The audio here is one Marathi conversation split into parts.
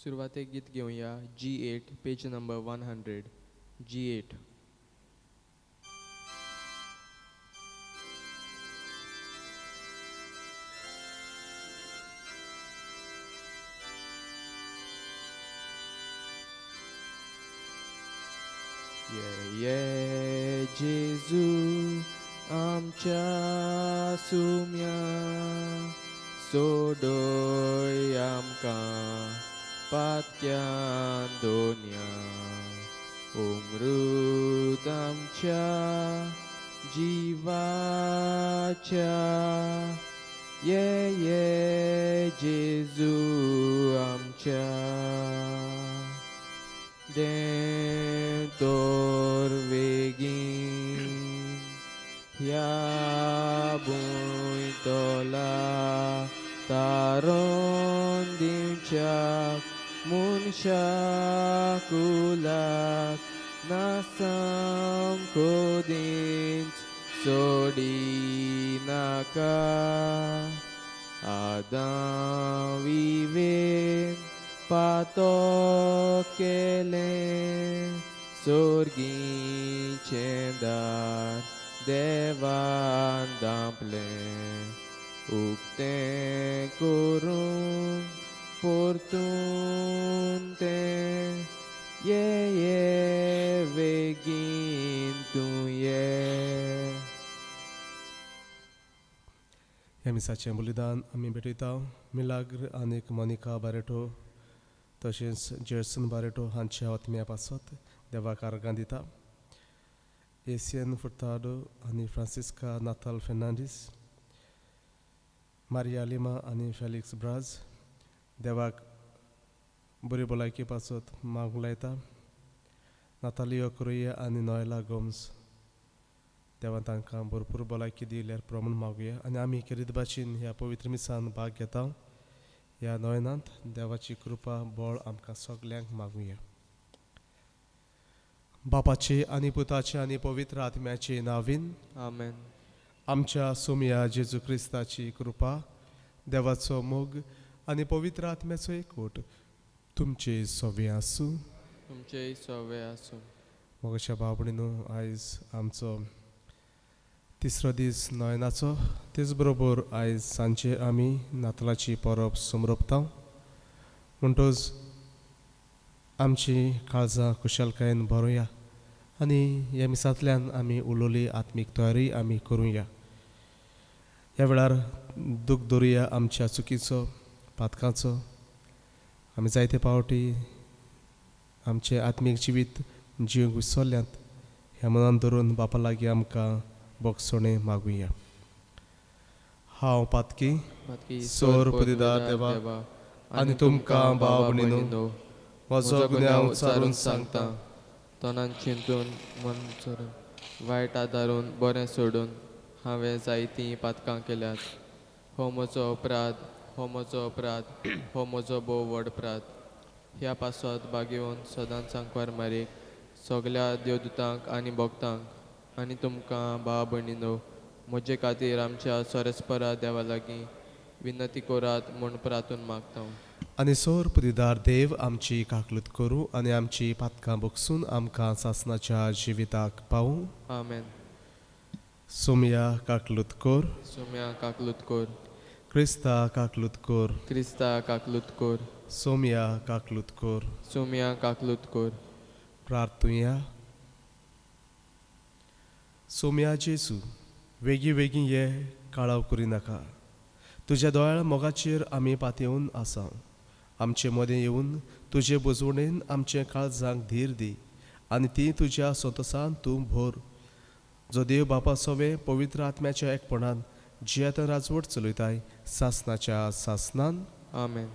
सुरवातेक गीत घेऊया G8 पेज नंबर 100. G8. ये जेजू आमच्या सुम्या सोडोय आमकां पातक्यान दोन्या उमरूद आमच्या जिवाच्या ये जेजू आमच्या देव तोर वेगीन ह्या बुयतोला तारोन दिवच्याक मनशाक उलाक नासम कोदींच सोडी नाका आदां विवेन पातो केले सोर्गीचें दार देवान धांपलें उक्तें करून परतून तें ये वेगीन तूं ये. ह्या मिसाचें बलिदान आमी भेटयता मिलाग्र आनीक मोनिका बारेटो तशेंच जेर्सन बारेटो हांच्या आत्म्या पासत देवाक आर्गां दिता. एसियन फुर्ताडो आनी फ्रांसिस्का नाताल फेर्नांडीस, मारिया लिमा आनी फेलिक्स ब्राज देवाक बरी भलायकी पासत मागूंक लायता. नातालियो क्रोया आनी नॉयला गोम्स देवान तांकां भरपूर भलायकी दिल्यार प्रमाण मागुया. आनी आमी किरीतबाचीन ह्या पवित्र मिसान भाग घेता. ह्या नोयनांत देवाची कृपा बळ आमकां सगल्यांक मागुया. बापाचे आनी पुताचे आनी पवित्र आत्म्याचे नांवीन आमेन. आमच्या सोमया जेजू क्रिस्ताची कृपा, देवाचो मोग आनी पवित्र आत्म्याचो एकवट तुमचे सवे आसूं. तुमचे सवे आसूं. मोगाच्या भाव भयणीनो, आयज आमचो तिसरो दीस नोयनाचो, तेच बरोबर आयज सांजे आमी नातलाची परब समरपता. म्हणटच आमची काळजां खुशालकायेन भरुया आनी ह्या मिसांतल्यान आमी उलोवली आत्मीक तयारी आमी करुया. ह्या वेळार दूख धरुया आमच्या चुकीचो पातकांचो. आमी जायते पावटी आमचे आत्मीक जिवीत जिवंक विसरल्यांत. ह्या मनान धरून बापा लागीं आमकां बोगसोणें मागुया. हांव पातकी सोर पदीदार देवा आनी तुमकां भाव भयणीनो म्हजो गुन्यांव उचारून सांगता. तोंडान चिंतून मन चोरून वायट आदारून बरें सोडून हांवें जायतीं पातकां केल्यात. हो म्हजो अपराध, हो म्हजो अपराध, हो म्हजो भोव व्हड अपराध. ह्या पासत बागेवन सदांच सांकवार मारीक सगल्या देवदूतांक आनी भक्तांक आनी तुमकां भाव भयणीनो म्हजे खातीर आमच्या सोरेस्परा देवा लागीं विनंती करात म्हूण प्रार्थून मागता. आनी सोर पदीदार देव आमची काकलूत करूं आनी आमची पातकां बोगसून आमकां सासणाच्या जिविताक पावूं. आमेन. सोमया काकलूत कोर. सोम्या काकलूत कोर. क्रिस्ता काकलूत कोर. क्रिस्ता काकलूत कोर. सोमया काकलूत कोर. सोम्या काकलूत कोर. प्रार्थुया. सोमया जेजू, वेगीं वेगीं ये काळाव करिनाका. तुज्या दोळ्या मोगाचेर आमी पातयेवन आसा. आमचे मदें येवन तुजे बजवणेन आमचे काळजांक धीर दी आनी ती तुज्या संतोसान तूं भर. जो देव बापा सवे पवित्र आत्म्याच्या एकपणान जियेता राजवट चलयताय सासणाच्या सासणान. आमेन.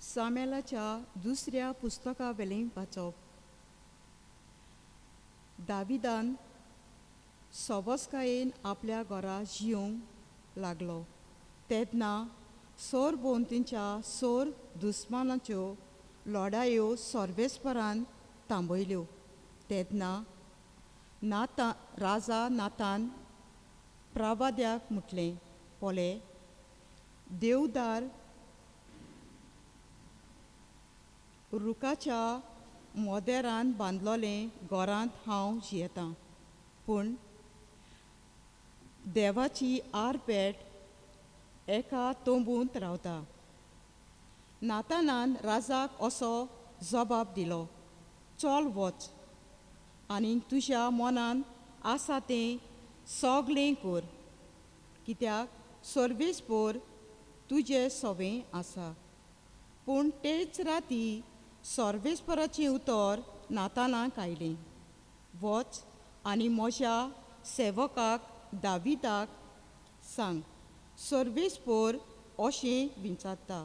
सामेलाच्या दुसऱ्या पुस्तका वेलें वाचप. दाविदान सोबोसकायेन आपल्या घरा जियोंक लागलो तेन्ना सोरभोंवतीच्या सोर दुस्मानाच्यो लढायो सर्वेस्परान थांबयल्यो तेन्ना राजा नातान प्रवाद्याक म्हटलें पोले देवदार रुखाच्या मोदेरान बांदलोलें घरांत हांव जियेतां पूण देवाची आरपेट एका तोंबूंत रावता नातानान राजाक असो जबाब दिलो चल वच आनी तुज्या मनान आसा तें सगळें कर कित्याक सर्वेस्पोर तुजें सवें आसा पूण तेच राती सर्वेस्पराचें उतर नातानाक आयलें वच आनी म्हज्या सेवकाक दाविदाक सांग सर्वेस्पोर अशें विचारता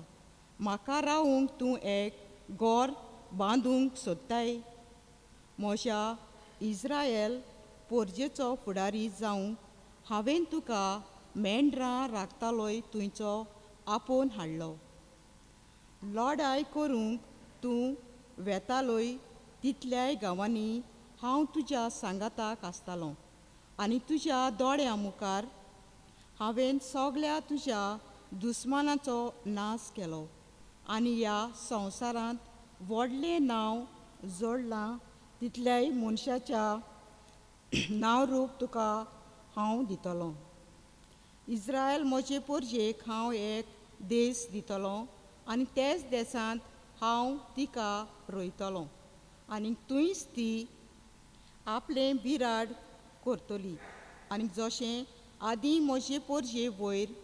म्हाका रावूंक तूं एक घर बांदूंक सोदताय म्हज्या इस्रायल पोरजेचो फुडारी जावंक हांवें तुका मेंढरां राखतालोय तुयचो आपोवन हाडलो लढाय करूंक तूं वेतालोय तितल्याय गांवांनी हांव तुज्या सांगाताक आसतालो आनी तुज्या दोळ्यां मुखार हांवें सगळ्या तुज्या दुस्मानाचो नाश केलो आनी ह्या संवसारांत व्हडलें नांव जोडलां तितल्याय मनशाच्या नांवरूप तुका हांव दितलो इस्रायल म्हजे पोरजेक हांव एक देश दितलो आनी तेच देशांत हांव तिका रोयतलो आनी तुयच ती आपलें बिराड करतली आनी जशें आदीं म्हजे पोरजे वयर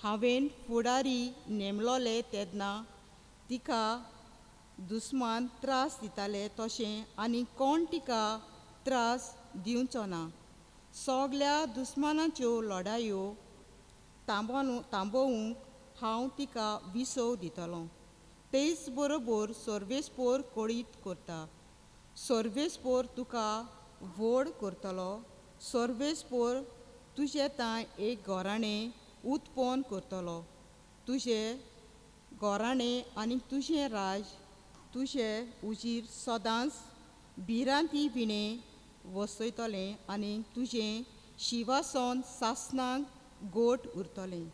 हांवें फुडारी नेमलोले तेन्ना तिका दुस्मान त्रास दिताले तशें आनी कोण तिका त्रास दिवचो ना सगळ्या दुस्मानाच्यो लढायो थांबोवंक हांव तिका विसव दितलो तेच बरोबर सर्वेस्पोर कळीत करता सर्वेस्पोर तुका व्हड करतलो सर्वेस्पोर तुजे तांय एक घराणें उत्पन्न करतलो तुजें घराणें आनी तुजें राज तुजें उजीर सदांच भिरांती विणें वसयतलें आनी तुजें शिवासन सासणांक गोट उरतलें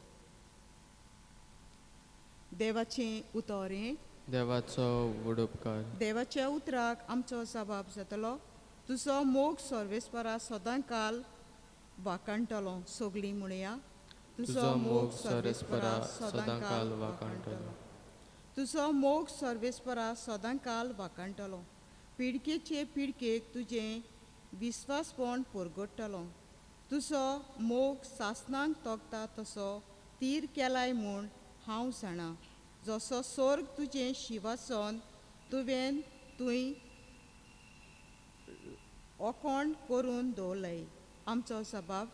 देवाचें उतोरें देवाचो उडोपकार देवाच्या उतराक आमचो जबाब जातलो तुजो मोग सर्वेस्परा सदांकाल वाकाणटलो सगळीं म्हणया तुजो मोग सर्वेस्परा सदांकाल वाकाणटलो तुजो मोग सर्वेस्परा सदांकाल वाकाणटलो पिडकेचे पिडकेक तुजें विस्वासपण परगडटलो तुजो मोग सासणांक तोगता तसो तीर केलाय म्हूण हांव जाणा जसो स्वर्ग तुजें शिवासन तुवें ओकोण करून दवरलय आमचो जबाब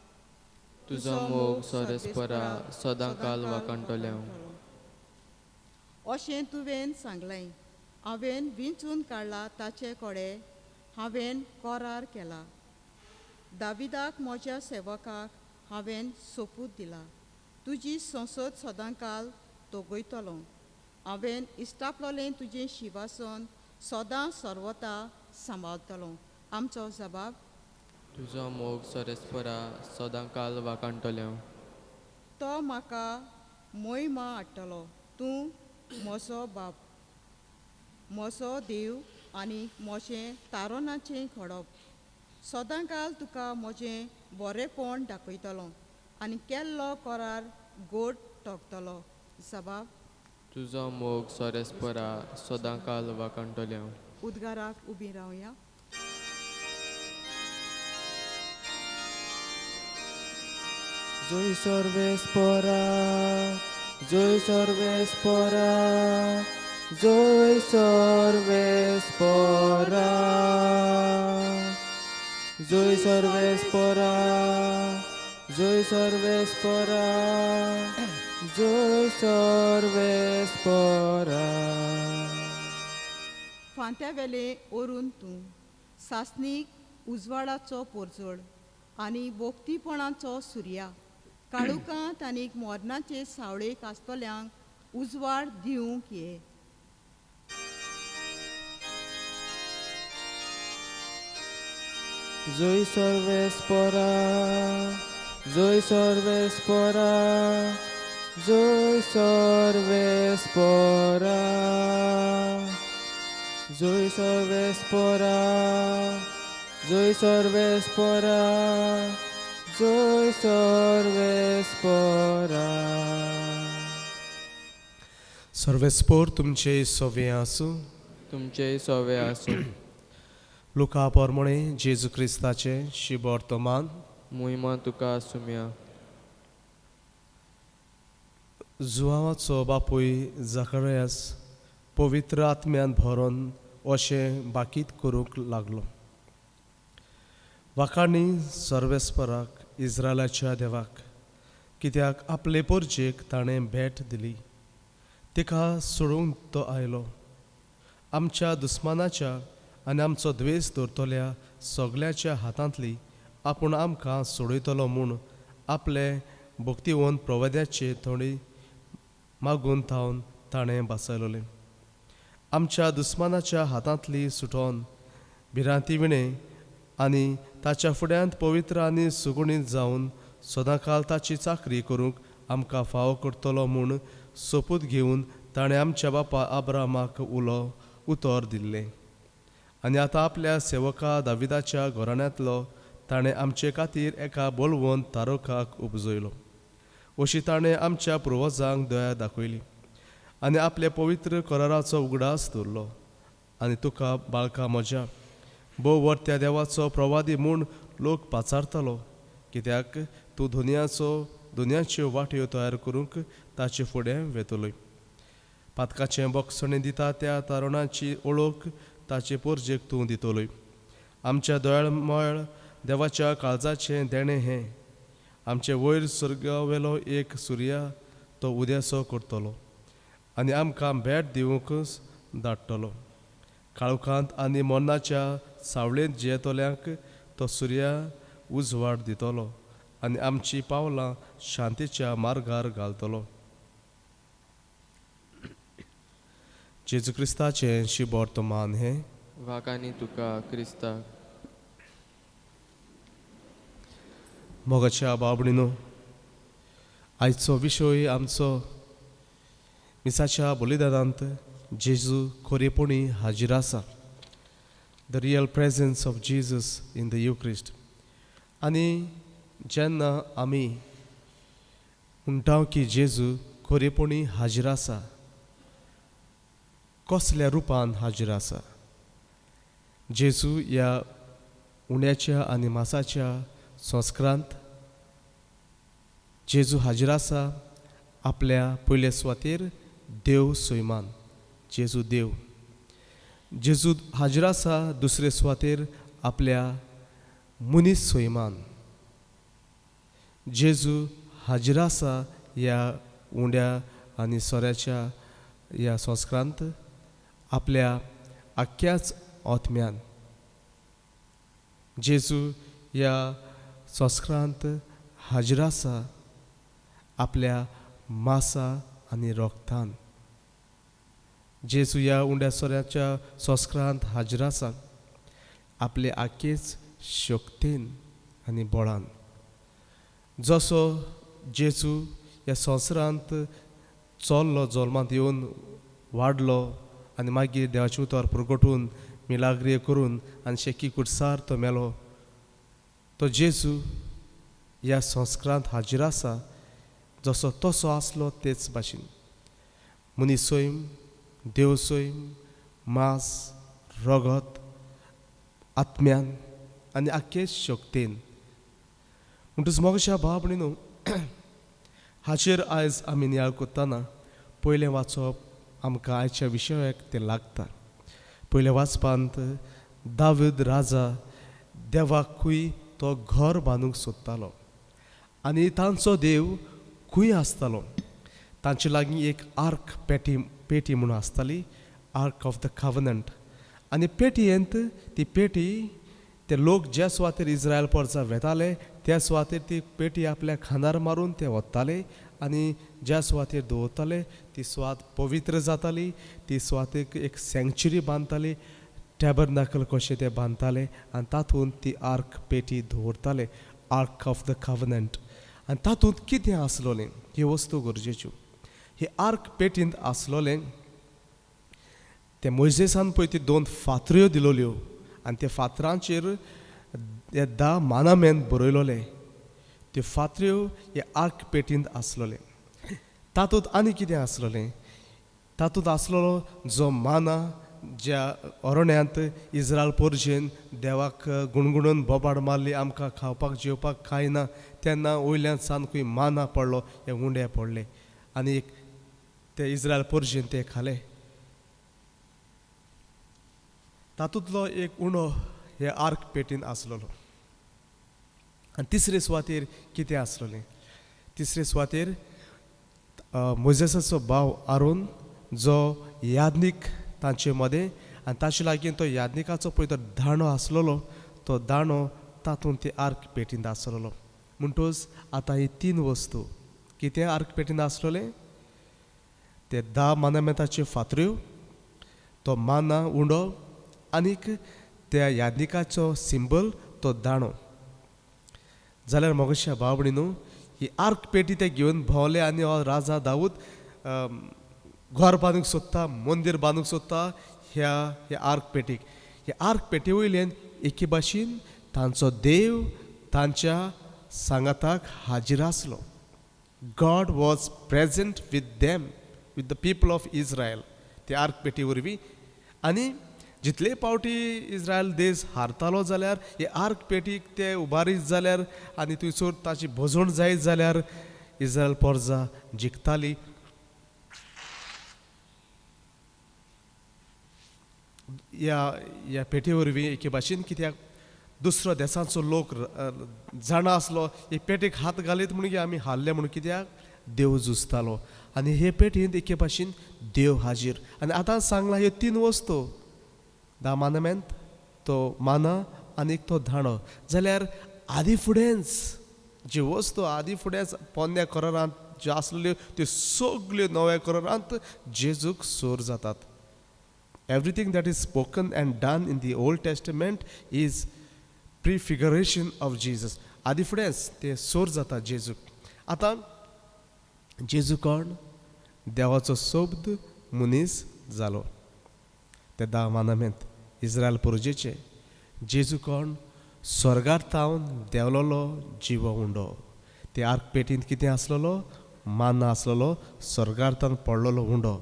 तुजो मोग सर्वेस्परा सदांकाल वाकाणटले अशें तुवें सांगलें हांवें विंचून काडला ताचे कोडे हांवें करार केला दाविदाक म्हज्या सेवकाक हांवें सोपूत दिला तुजी संसद सदांकाल तोगयतलो हांवें इश्टापलोलें तुजें शिवासन सदां सर्वता सांबाळटलो आमचो जबाब तुजो मोग सर्वेस्परा सदांकाल वाकाणटले तो म्हाका मोहिमा हाडटलो तूं म्हजो बाप म्हजो देव आनी म्हजें तारोनाचें खडप सदांकाल तुका म्हजें बरेंपण दाखयतलो आनी केल्लो करार गोड तोगतलो जबाब तुजो मोग सर्वेस्परा सदांकाल वाकाणटले उद्गाराक उबीं रावया जय सर्वेस्परा जय सर्वेस्परा जय सर्वेस्परा जय सर्वेस्परा जय सर्वेस्परा जय सर्वेस्परा फांत्या वेले ओरून तूं सासणीक उजवाडाचो पोरजोड आनी बोगतीपणाचो सुर्या, काळुकांत आनी मोरनाचे सावळेक आसतल्यांक उजवाड दिवंक ये. Zoe Sorvespora, Zoe Sorvespora, Zoe Sorvespora, Zoe Sorvespora, Zoe Sorvespora, Zoe Sorvespora. सर्वेस्पोर तुमचे सोवे आसूं. तुमचे सोवे आसूं. लुका पोरमणे जेजू क्रिस्ताचे शिबोर्तमान. मुयमा तुका सुम्या. जुआवाचो बापूय झकरयास पवित्र आत्म्यान भरोन अशें बाकीत करूंक लागलो. वाकाणी सर्वेस्पराक इस्रायलाच्या देवाक, कित्याक आपले पोरजेक ताणें भेट दिली. तिका सोडूंक तो आयलो. आमच्या दुस्मानाच्या आनी आमचो द्वेस दवरतल्या सगल्याच्या हातांतली आपूण आमकां सोडयतलो म्हूण आपले भक्तिवंत प्रवाद्याचे थोडी मागून थावन ताणें बसयलोलें. आमच्या दुस्मानाच्या हातांतली सुटोन भिरांती विणें आनी ताच्या फुड्यांत पवित्र आनी सुगुणीत जावन सदांकाल ताची चाकरी करूंक आमकां फावो करतलो म्हूण सोपूत घेवन ताणें आमच्या बापा अब्रामाक उतर दिल्लें. आनी आतां आपल्या सेवका दाविदाच्या घराण्यांतलो ताणें आमचे खातीर एका बोलवंत तारकाक उपजयलो. अशी ताणें आमच्या पुर्वजांक दया दाखयली आनी आपल्या पवित्र कराराचो उगडास दवरलो. आनी तुका बाळका म्हज्या भोव वर्त्या देवाचो प्रवादी म्हूण लोक पाचारतलो, कित्याक तूं दुनियाच्यो वाट्यो तयार करूंक ताचे फुडें वेतलोय. पातकाचें बोगसणें दिता त्या तारुणाची ओळख ताचे पोरजेक तूं दितलोय. आमच्या दोळमळ देवाच्या काळजाचें देणें हें. आमचे वयर सर्गावेलो एक सुर्या तो उदेसो करतलो आनी आमकां भेट दिवंक धाडटलो. काळुकांत आनी मोन्नाच्या सावळेंत जियेतल्यांक तो सुर्या उजवाड दितलो आनी आमची पावलां शांतीच्या मार्गार घालतलो. जेजू क्रिस्ताचें शिबोर्तमान हें. वाकानी तुका क्रिस्ताक. मोगाच्या बाबडीनो, आयचो विशय आमचो मिसाच्या बलिदानांत जेजू खरेपणी हाजीर आसा. The real presence of Jesus in the युक्रिस्ट. आनी जेन्ना आमी म्हणटा की जेजू खरेपणी हाजीर आसा, कसल्या रुपान हाजीर आसा. जेजू ह्या उंड्याच्या आनी मासाच्या संस्कारांत जेजू हाजीर आसा आपल्या पयल्या सुवातेर देव सैमान, जेजू देव. जेजू हाजीर आसा दुसरे सुवातेर आपल्या मनीस सैमान. जेजू हाजीर आसा ह्या उंड्या आनी सोऱ्याच्या ह्या संस्कारांत आपल्या आख्याच आत्म्यान. जेजू ह्या संस्कारांत हाजीर आसा आपल्या मासा आनी रोगतान. जेजू ह्या उंड्या सोऱ्याच्या संस्कारांत हाजीर आसा आपले आख्येच शक्तीन आनी बळान. जसो जेजू ह्या संवसारांत चल्लो, जल्मांत येवन वाडलो आनी मागीर देवाचे उतर प्रगटून मिलाग्री करून आनी शेकी कुडसार तो मेलो, तो जेजू ह्या संस्कारांत हाजीर आसा जसो तसो आसलो तेच भाशेन. मनीस सैम, देव सैम, मास, रगत, आत्म्यान आनी आख्खे शक्तीन. म्हणटच मोगाच्या भाव भयणीनो, हाचेर आयज आमी नियाळ करतना पयलें वाचप आमकां आयच्या विशयाक तें लागता. पयल्या वाचपांत दावीद राजा देवाकूय तो घर बांदूंक सोदतालो आनी तांचो देव खंय आसतालो. तांचे लागीं एक आर्क पेटी म्हणून आसताली, आर्क ऑफ द कवनंट. आनी पेटयेंत ती पेटी ते लोक ज्या सुवातेर इस्रायल परजा वेताले त्या सुवातेर ती पेटी आपल्या खांदार मारून ते वताले आनी ज्या सुवातेर दवरताले ती सुवात पवित्र जाताली. ती सुवातेक एक सँक्च्युरी बांदताली, टॅबरनाकल कशें ते बांदताले आनी तातूंत ती आर्क पेटी दवरताले, आर्क ऑफ द कवनंट. आनी तातूंत कितें आसलोलें ही वस्तू गरजेच्यो. ही आर्क पेटींत आसलोलें ते मोइजेसान पळय ती 2 फातऱ्यो दिलोल्यो आनी त्या फातरांचेर हे 10 मानामेंत बरयलोले. त्यो फातऱ्यो हे आर्क पेटींत आसलोले. तातूंत आनी कितें आसलोलें, तातूंत आसलोलो जो माना ज्या अरण्यांत इस्रायल परजेन देवाक गुणगुणून बोबाड मारली, आमकां खावपाक जेवपाक कांय ना, तेन्ना वयल्यान सामको माना पडलो, हे उंडे पडले आनी ते इस्रायल परजेन ते खाले. तातूंतलो एक उंडो हे आर्क पेटीन आसलोलो. आनी तिसरे सुवातेर कितें आसलोलें, तिसरे सुवातेर मोजेसाचो भाव आरोन जो याज्ञीक तांचे मदें आनी ताचे लागीं तो याज्ञिकाचो पळय तो दांडो आसलोलो, तो दांडो तातूंत ते आर्क पेटींत आसलोलो. म्हणटूच आतां ही 3 वस्तू कितें आर्क पेटींत आसलोलें, ते 10 मानामेंताच्यो फातऱ्यो, तो माना उंडो आनीक त्या याज्ञिकाचो सिंबल तो दांडो. जाल्यार मोगाच्या भाव भयणीनो, ही आर्क पेटी ते घेवन भोंवले आनी हो राजा दाऊद घर बांदूंक सोदता, मंदीर बांदूंक सोदता ह्या आर्क पेटीक. ह्या आर्क पेटी वयल्यान एके भाशेन तांचो देव तांच्या सांगाताक हाजीर आसलो. God was present with them, with the people of Israel, ते आर्क पेटी वरवीं. आनी जितले पावटी इस्रायल देश हारतालो जाल्यार हे आर्क पेटीक ते उबारीत जाल्यार आनी थंयसर ताची भोजवण जायत जाल्यार इस्रायल परजा जिखताली. ह्या पेटी वरवीं एके भाशेन कित्याक दुसरो देशांचो लोक जाणा आसलो, हे पेटीक हात घालीत म्हणून आमी हारले म्हणून, कित्याक देव झुजतालो. आनी हे पेटींत एके भाशेन देव हाजीर. आनी आतां सांगला ह्यो 3 वस्तू, 10 मानामेंत, तो माना आनीक तो दांडो. जाल्यार आदी फुडेंच जी वस्तू आदी फुडेंच पोन्न्या करारांत ज्यो आसलेल्यो त्यो सगल्यो नव्या करारांत जेजूक सोर जातात. Everything that is spoken and done in the Old Testament is prefiguration of Jesus. आदी फुडेंच ते सोर जाता जेजूक. आतां जेजू कोण? देवाचो सोबद मनीस जालो. ते 10 मानामेंत इस्रायल परजेचे. जेजू कोण? स्वर्गार तावन देंवलोलो जिव उंडो. ते आर्क पेटींत कितें आसलोलो? माना आसलोलो, स्वर्गार तावन पडलोलो उंडो.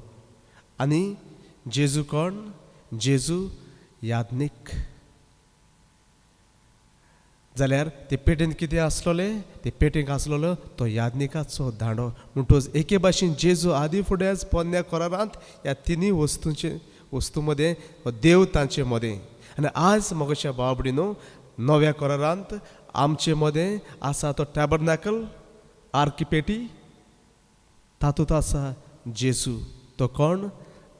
आनी जेजू कोण? जेजू याज्ञीक. जाल्यार ते पेटींत कितें आसलोलें? ते पेटींत आसलोलो तो याज्ञिकाचो दांडो. म्हणटूच एके भाशेन जेजू आदी फुडेंच पोन्न्या करारांत ह्या 3 वस्तू मदें देव तांचे मदें. आनी आज मोगाच्या भाव भयणीनो, नव्या करारांत आमचे मदें आसा तो टॅबरनाकल, आर्क पेटी, तातूंत आसा जेजू. तो कोण?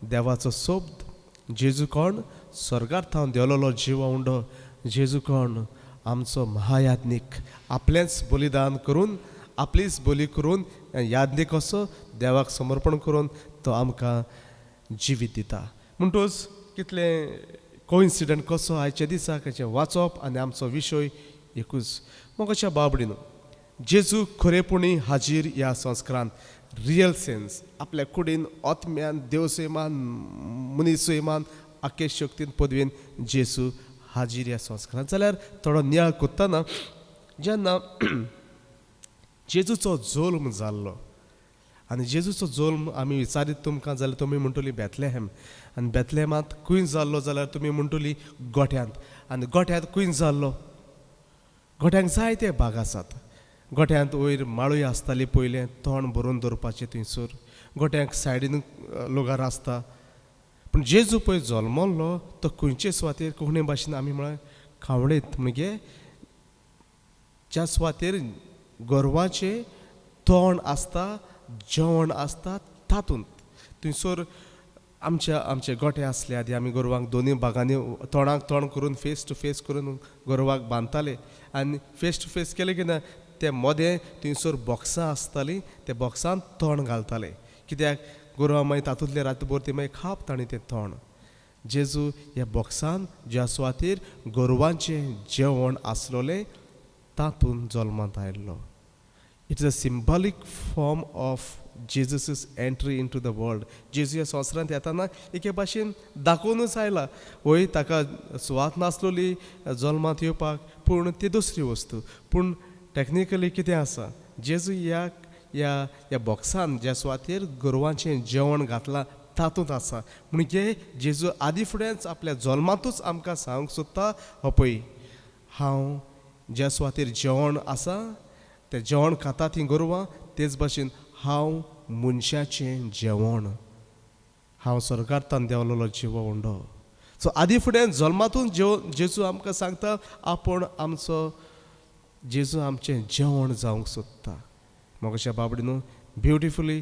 देवाचो सोबद. जेजू कोण? स्वर्गार थावन देंवलोलो जिव उंडो. जेजू कोण? आमचो महायाज्ञीक. आपलेंच बलिदान करून, आपलीच बली करून, याज्ञीक असो देवाक समर्पण करून तो आमकां जिवीत दिता. म्हणटूच कितले कोइन्सिडंट कसो आयच्या दिसाक हाचें वाचप आनी आमचो विशय एकूच. मोगाच्या भाव भयणीनो, जेजू खरेपणी हाजीर ह्या संस्कारांत, रियल सेन्स आपल्या कुडीन आत्म्यान, देवसैमान, मनीसैमान, आख्खे शक्तीन पदवेन जेजू हाजीर ह्या संस्कारांत. जाल्यार थोडो नियाळ कोत्ताना जेन्ना जेजूचो जल्म जाल्लो आनी जेजूचो जल्म आमी विचारीत तुमकां जाल्यार तुमी म्हणटली बेतलेहेम. आनी बेतलेहेमांत खंय जाल्लो जाल्यार तुमी म्हणटली गोठ्यांत. आनी गोठ्यांत खंय जाल्लो? गोठ्यांक जायते भाग आसात. गोठ्यांत वयर माळूय आसताली पयलें, तोंड भरून दवरपाचें थंयसर. गोठ्यांक सायडीन लुगार आसता. पूण जेजू पळय जल्मल्लो तो खंयचे सुवातेर? कोंकणी भाशेन आमी म्हळ्यार खावडेंत, म्हणजे ज्या सुवातेर गोरवाचें तोंड आसता, जेवण आसता, तातूंत थंयसर आमचे गोठे आसले आदी आमी गोरवांक दोनी भागांनी तोंडाक तोंड करून फेस टू फेस करून गोरवांक बांदताले आनी फेस टू फेस केले की ना ते मोदें थंयसर बॉक्सां आसतालीं ते बॉक्सान तोंड घालताले कित्याक गोरवां मागीर तातूंतले रातभर ती मागीर खाप ताणें तें तोंड जेजू ह्या बॉक्सान ज्या सुवातेर गोरवांचें जेवण आसलोलें तातूंत जल्मांत आयिल्लो. It is a symbolic form of Jesus entry into the world. जेजू ह्या संवसारांत येताना एके भाशेन दाखोवनूच आयला वय ताका सुवात नासलोली जल्मांत येवपाक पूण ती दुसरी वस्तू पूण टॅक्निकली कितें आसा जेजू ह्या बॉक्सान ज्या सुवातेर गोरवांचें जेवण घातलां तातूंत आसा म्हणजे जेजू आदी फुडेंच आपल्या जल्मांतूच आमकां सांगूंक सोदता हो पळय हांव ज्या सुवातेर जेवण आसा तें जेवण खाता तीं गोरवां तेच भाशेन हांव मनशाचें जेवण हांव स्वर्गांतल्यान देंवलोलो जिवो उंडो. सो आदी फुडें जल्मांतून जेजू आमकां सांगता आपूण आमचो जेजू आमचें जेवण जावंक सोदता. मोगाच्या बाबडीन ब्युटिफुली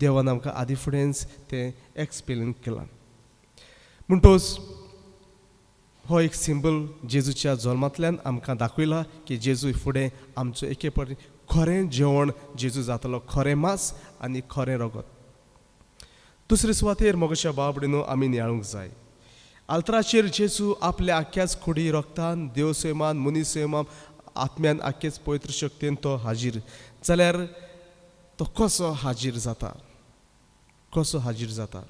देवान आमकां आदी फुडेंच तें एक्सप्लेन केलां. म्हणटोच हो एक सिंबल जेजूच्या जल्मांतल्यान आमकां दाखयला की जेजू फुडें आमचो एके परी खरें जेवण जेजू जातलो खरें मांस आनी खरें रगत. दुसरे सुवातेर मोगाच्या बाबडीन आमी नियाळूंक जाय आल्तराचेर जेजू आपल्या आख्याच कुडी रगतान देव सैमान मनीस सैमान आत्म्यान आख्येच पवित्र शक्तीन तो हाजीर जाल्यार तो कसो हाजीर जाता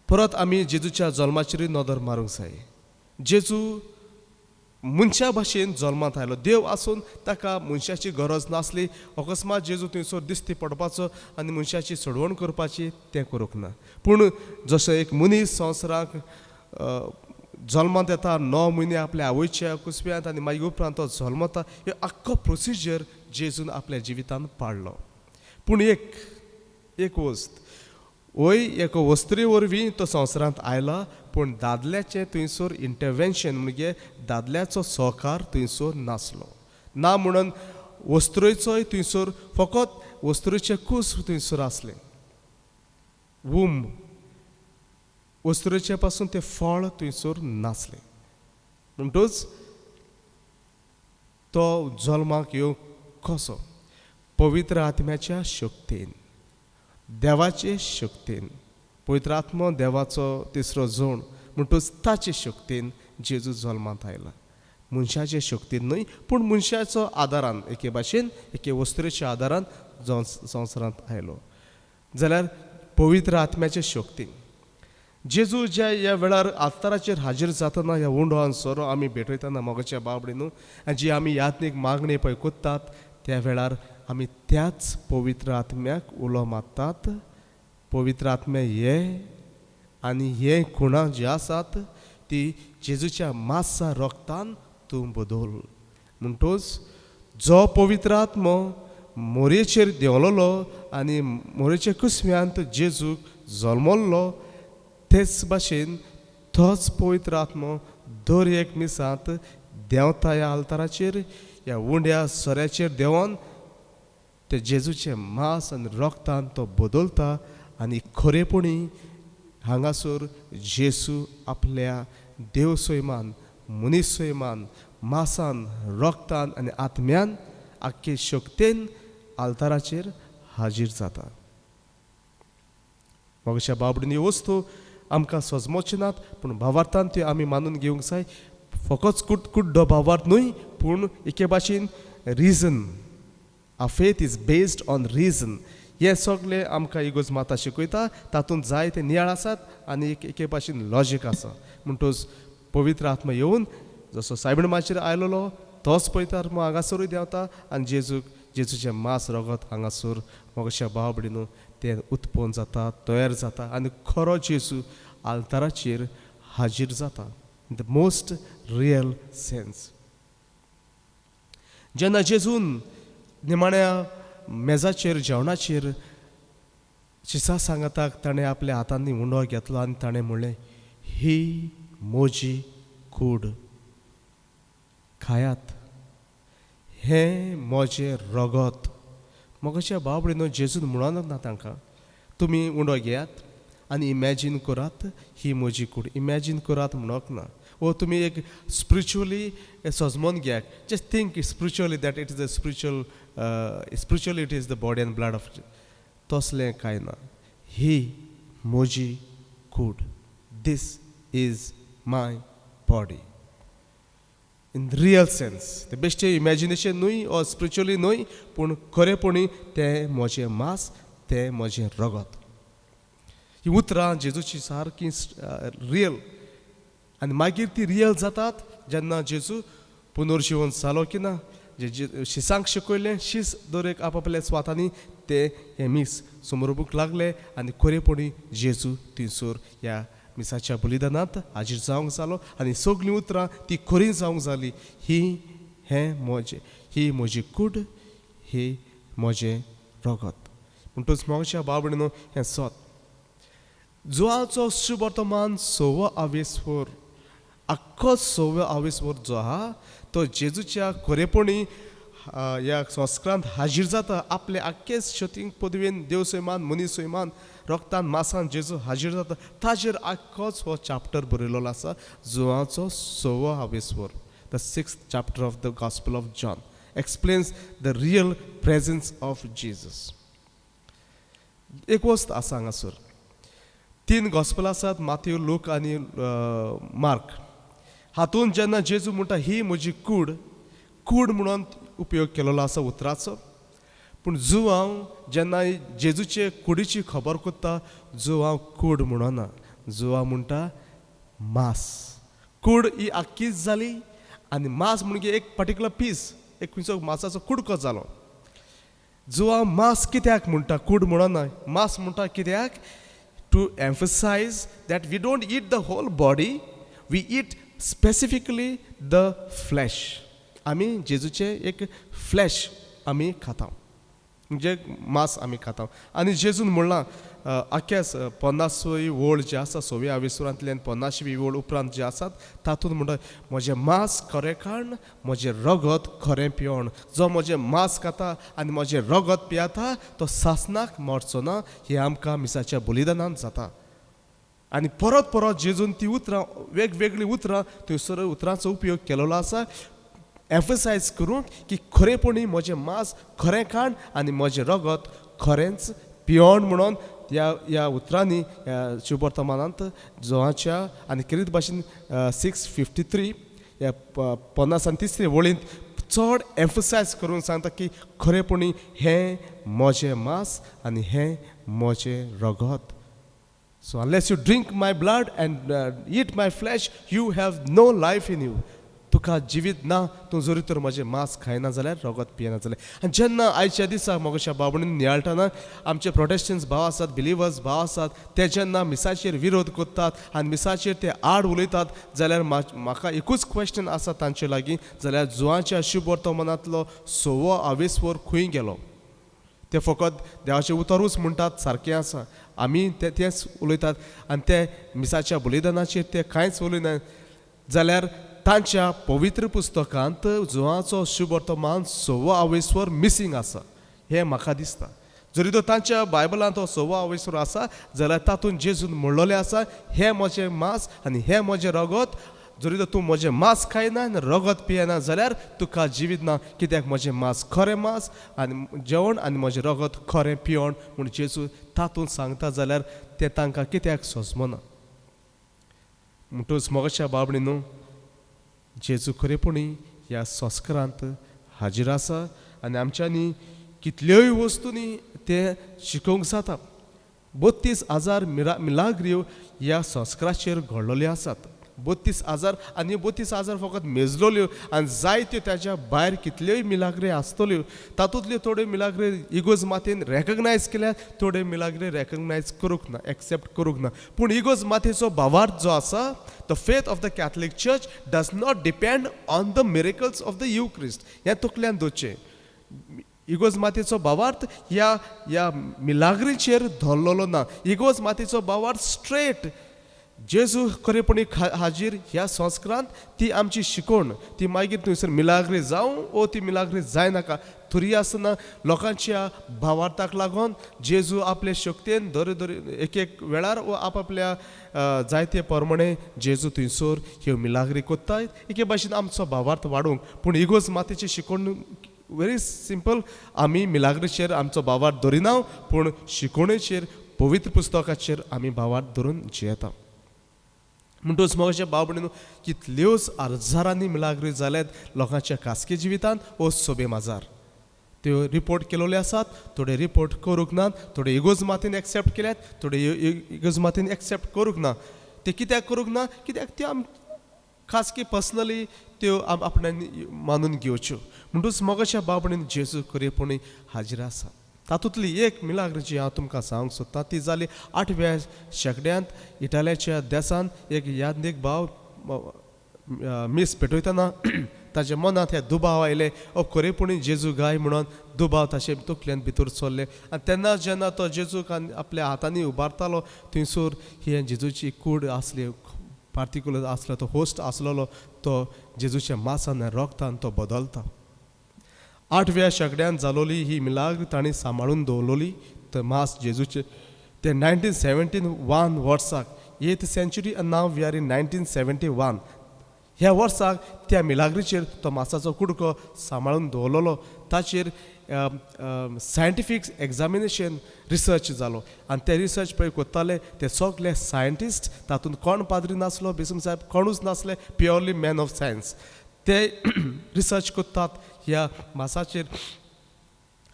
परत आमी जेजूच्या जल्माचेर नदर मारूंक जाय. जेजू मनशा भाशेन जल्मांत आयलो देव आसून ताका मनशाची गरज नासली अकस्मात जेजू थंयसर दिश्टी पडपाचो आनी मनशाची सोडवण करपाची तें करूंक ना पूण जसो एक मनीस संवसाराक जल्मांत येता 9 म्हयने आपल्या आवयच्या कुसव्यांत आनी मागीर उपरांत तो जल्मता हे आख्खो प्रोसिजर जेजून आपल्या जिवितांत पाळलो. पूण एक वस्त वय एक वस्त्री वरवीं तो संवसारांत आयला पूण दादल्याचें थंयसर इंटरवेन्शन म्हणजे दादल्याचो सहकार थंयसर नासलो ना म्हणून वस्त्रोचोय थंयसर फकत वस्त्रोचें कूस थंयसर आसलें वूम वस्त्रोचे पासून तें फळ थंयसर नासलें. म्हणटूच तो जल्माक येवंक कसो पवित्र आत्म्याच्या शक्तीन देवाचे शक्तीन पवित्र आत्मो देवाचो तिसरो जोण म्हणटूच ताचे शक्तीन जेजू जल्मांत आयला. मनशाचे शक्तीन न्हय पूण मनशाचो आदारान एके भाशेन एके वस्त्रेच्या आदारान संवसारांत आयलो जाल्यार पवित्र आत्म्याचे शक्तीन जेजू ज्या ह्या वेळार आल्ताराचेर हाजीर जातना ह्या उंडोवान सोरो आमी भेटयतना मोगाच्या बाबडीन आनी जी आमी यात्नीक मागणी पळय कोत्तात त्या वेळार आमी त्याच पवित्र आत्म्याक उलो मागतात पवित्र आत्म्या हे आनी हे खुणां जी आसात ती जेजूच्या मांसा रगतान तूं बदल म्हणटूच जो पवित्र आत्मो मोरयेचेर देंवलोलो आनी मोरयेच्या कुसव्यांत जेजूक जल्मल्लो तेच भाशेन तोच पवित्र आत्मो दर एक मिसांत देंवता ह्या आल्ताराचेर ह्या उंड्या सोऱ्याचेर देंवन ते जेजूचे मांस आनी रगतान तो बदलता आनी खरेपणी हांगासर जेजू आपल्या देव सैमान मनीस सैमान मांसान रगतान आनी आत्म्यान आख्खे शक्तीन आल्ताराचेर हाजीर जाता. मोगाच्या बाबडीन ह्यो वस्तू आमकां सजमोच्यो नात पूण भावार्थान त्यो आमी मानून घेवंक जाय फकत कुड्डो भावार्थ न्हय पूण एके भाशेन रिजन आ faith is based on reason हे सगळे आमकां इगोज माता शिकयता तातूंत जाय ते नियाळ आसात आनी एके भाशेन लॉजीक आसा. म्हणटूच पवित्र आत्मा येवन जसो सायबीण माचेर आयलोलो तोच पवित्र आत्मा हांगासरूय देंवता आनी जेजूचें मांस रगत हांगासर मोगाच्या बाबडीन तें उत्पन्न जाता तयार जाता आनी खरो जेजू आल्ताराचेर हाजीर जाता in the most real sense. जेन्ना जेजून निमाण्या मेजाचेर जेवणाचेर शिसा सांगताक ताणें आपल्या हातांनी उंडो घेतलो आनी ताणें म्हणलें ही म्हजी कूड खायात हें म्हजें रगत मोगाच्या बाबडीन जेजून म्हणोन ना तांकां तुमी उंडो घेयात आनी इमॅजीन करात ही म्हजी कूड. इमॅजीन करात म्हणोक ना. ओ तुमी एक स्पिरिच्युअली सजमोन घेयात. Just think spiritually that it is a spiritually it is the body and blood of. तसलें कांय ना. ही म्हजी कूड. This is my body. In real sense. ते बेश्टे इमॅजिनेशन न्हय ऑर स्पिरिच्युअली न्हय, पूण खरेपणी तें म्हजें मांस, तें म्हजें रगत. ही उतरां जेजूची सारकी रियल. आनी मागीर ती रियल जातात जेन्ना जेजू पुनर्जीवन जालो की ना. जे शिसांक शिकयलें शीस दर एक आपआपल्या स्वातांनी ते हे मीस समरुपूंक लागले आनी खरेपणी जेजू थिंयसर ह्या मिसाच्या बलिदानांत हाजीर जावंक जालो आनी सगळीं उतरां ती खरी जावंक जाली. ही म्हजी कूड, ही म्हजें रगत. म्हणटूच मोगच्या बाबडीनो हें सोत. जुआचो शुभ वर्तमान 6 आख्खो 6 जो आहा तो जेजूच्या खरेपणी ह्या संस्कारांत हाजीर जाता. आपले आख्खे शतींक पदवेन देव सैमान मनीस सैमान रक्तान मासान जेजू हाजीर जाता. ताजेर आख्खोच हो चॅप्टर बरयलोलो आसा. जुआचो 6 the 6th chapter of the Gospel of John explains the real presence of Jesus. एक वस्त आसा हांगासर. 3 गॉस्पल आसात, माथ्यू, लूक आनी मार्क. हातून जेन्ना जेजू म्हणटा ही म्हजी कूड म्हणून उपयोग केलेलो आसा उतराचो. पूण जुआंव जेन्ना जेजूचे कुडीची खबर कोत्ता जुआंव कूड म्हणना. जुआंव म्हणटा मांस. कूड ही आख्खीच जाली आनी मांस म्हणजे एक पर्टिक्युलर पीस, एक खंयचो मांसाचो कुडको जालो. जुआंव मांस कित्याक म्हणटा, कूड म्हणना. मांस म्हणटा कित्याक? To emphasise that we don't eat the whole body, we eat specifically the flesh. आमी जेजूचे एक फ्लॅश आमी खाता, म्हणजे मांस आमी खाता. आनी जेजून म्हणलां आख्या 50वी ओळ जे आसा 6व्या विसरांतल्यान 50वी ओळ उपरांत जे आसात तातूंत म्हणटा म्हजें मांस खरें खाण, म्हजें रगत खरें पिवण. जो म्हजें मांस खाता आनी म्हजें रगत पियेता तो सासनाक मरचो ना. हें आमकां मिसाच्या बलिदानांत जाता. आनी परत जेजून ती उतरां वेगवेगळी उतरां थंयसर उतरांचो उपयोग केलेलो आसा एम्फसायज करूंक की खरेपणी म्हजें मांस खरें खाण आनी म्हजें रगत खरेंच पिवण म्हणून ह्या उतरांनी शुभ वर्तमानांत जोआच्या आनी किरीत भाशेन 6:53 ह्या 53 वळींत चड एम्फसायज करून सांगता की खरेपणी हें म्हजें मांस आनी हें म्हजें रगत. So unless you drink my blood and eat my flesh, you have no life in you. तुका जिवीत ना तूं जरी तर म्हजें मांस खायना जाल्यार रगत पियेना जाल्यार. आनी जेन्ना आयच्या दिसा मोगाच्या बाबडीन नियाळटना आमचे प्रोटेस्टंट्स भाव आसात, बिलिवर्स भाव आसात, ते जेन्ना मिसाचेर विरोध करतात आनी मिसाचेर ते आड उलयतात जाल्यार म्हाका एकूच क्वेश्चन आसा तांचे लागीं, जाल्यार जुआच्या शुभ वर्तमानांतलो 6वा खंय गेलो? ते फकत देवाचें उतरूच म्हणटात सारकें आसा. आमी तेच उलयतात आनी ते मिसाच्या बलिदानाचेर ते कांयच उलयनात जाल्यार तांच्या पवित्र पुस्तकांत जुआचो शुभ वर्तमान 6वा मिसींग आसा. हें म्हाका दिसता. जरी तो तांच्या बायबलांत तो 6वा आसा जाल्यार तातूंत जेजून म्हणलोलें आसा हें म्हजें मांस आनी हें म्हजें रगत. जरी तर तूं म्हजें मांस खायना आनी रगत पियेना जाल्यार तुका जिवीत ना. कित्याक म्हजें मांस खरें मांस आनी जेवण आनी म्हजें रगत खरें पिवण म्हूण जेजू तातूंत सांगता जाल्यार तें तांकां कित्याक सोंसमना. म्हणटूच मोगाच्या बाबडीनो जेजू खरेपणी ह्या संस्कारांत हाजीर आसा आनी आमच्यांनी कितल्योय वस्तूंनी ते शिकोवंक जाता. 32,000 मिलाग्रियो ह्या संस्काराचेर घडलेल्यो आसात. 32,000 आनी 32,000 फकत मेजलोल्यो आनी जायत्यो ताच्या भायर कितल्योय मिलाग्रे आसतल्यो. तातूंतल्यो थोड्यो मिलाग्रे इगोज मातेन रेकग्नायज केल्यात, थोड्यो मिलाग्रे रेकग्नायज करूंक ना, एक्सेप्ट करूंक ना. पूण इगोज मातेचो भावार्थ जो आसा, the faith of the Catholic church does not depend on the miracles of the युक्रिस्ट. हें तकल्यान दवरचें. इगोज मातेचो भावार्थ ह्या मिलाग्रीचेर धरलेलो ना. इगोज मातेचो भावार्थ स्ट्रेट जेजू खरेपणी हाजीर ह्या संस्कारांत ती आमची शिकवण ती मागीर थंयसर मिलाग्री जावं ओ ती मिलाग्री जायनाका तरी आसतना लोकांच्या भावार्थाक लागून जेजू आपले शक्तीन दर एक एक वेळार व आपल्या जायते प्रमाणे जेजू थंयसर ह्यो मिलाग्री कोत्ताय एके भाशेन आमचो भावार्थ वाडूंक पूण इगोज मातेची शिकवण व्हेरी सिंपल आमी मिलाग्रीचेर आमचो भावार्थ धरिना पूण शिकवणेचेर पवित्र पुस्तकाचेर आमी भावार्थ धरून जियेता म्हणटूच मोगाच्या भाव भयणीनो कितल्योच हजारांनी मिलाग्री जाल्यात लोकांच्या खासगी जिवितांत वो सोबे माजार त्यो रिपोर्ट केलोले आसात थोडे रिपोर्ट करूंक नात थोडे इगोज मातीन एक्सेप्ट केल्यात थोडे इगोज मातीन एक्सेप्ट करूंक ना ते कित्याक करूंक ना कित्याक त्यो खासगी पर्सनली त्यो आपणांनी मानून घेवच्यो म्हणटूच मोगाच्या भाव भयणीन जेजू खरेपणी हाजीर आसा तातूंतली एक मिलाग्री जी हांव तुमकां सांगूंक सोदतां ती जाली 8व्या शेंकड्यांत इटालियाच्या देशांत एक यादनीक भाव मीस पेटयतना ताच्या मनांत हे दुबाव आयले ओ खरेपणी जेजू गाय म्हणून दुबाव ताचे तकल्यान भितर सरले आनी तेन्ना जेन्ना तो जेजूक आपल्या हातांनी उबारतालो थंयसर ही जेजूची कूड आसली पार्टिक्युलर आसलो तो होस्ट आसलेलो तो जेजूच्या मांसान रोगतान तो बदलता 8व्या शेंकड्यांत जालोली ही मिलाग्री तांणी सांबाळून दवरलोली तर मास जेजूचे ते 1971 वर्साक 8th century and now we are in 1971 ह्या वर्साक त्या मिलाग्रीचेर तो मासाचो कुडको सांबाळून दवरलेलो ताचेर सायंटिफीक एग्जामिनेशन रिसर्च जालो आनी ते रिसर्च पळय कोत्ताले ते सगळे सायंटिस्ट तातूंत कोण पाद्री नासलो बेसम साहेब कोणूच नासले प्युअरली मॅन ऑफ सायन्स ते रिसर्च कोत्तात ह्या मासाचेर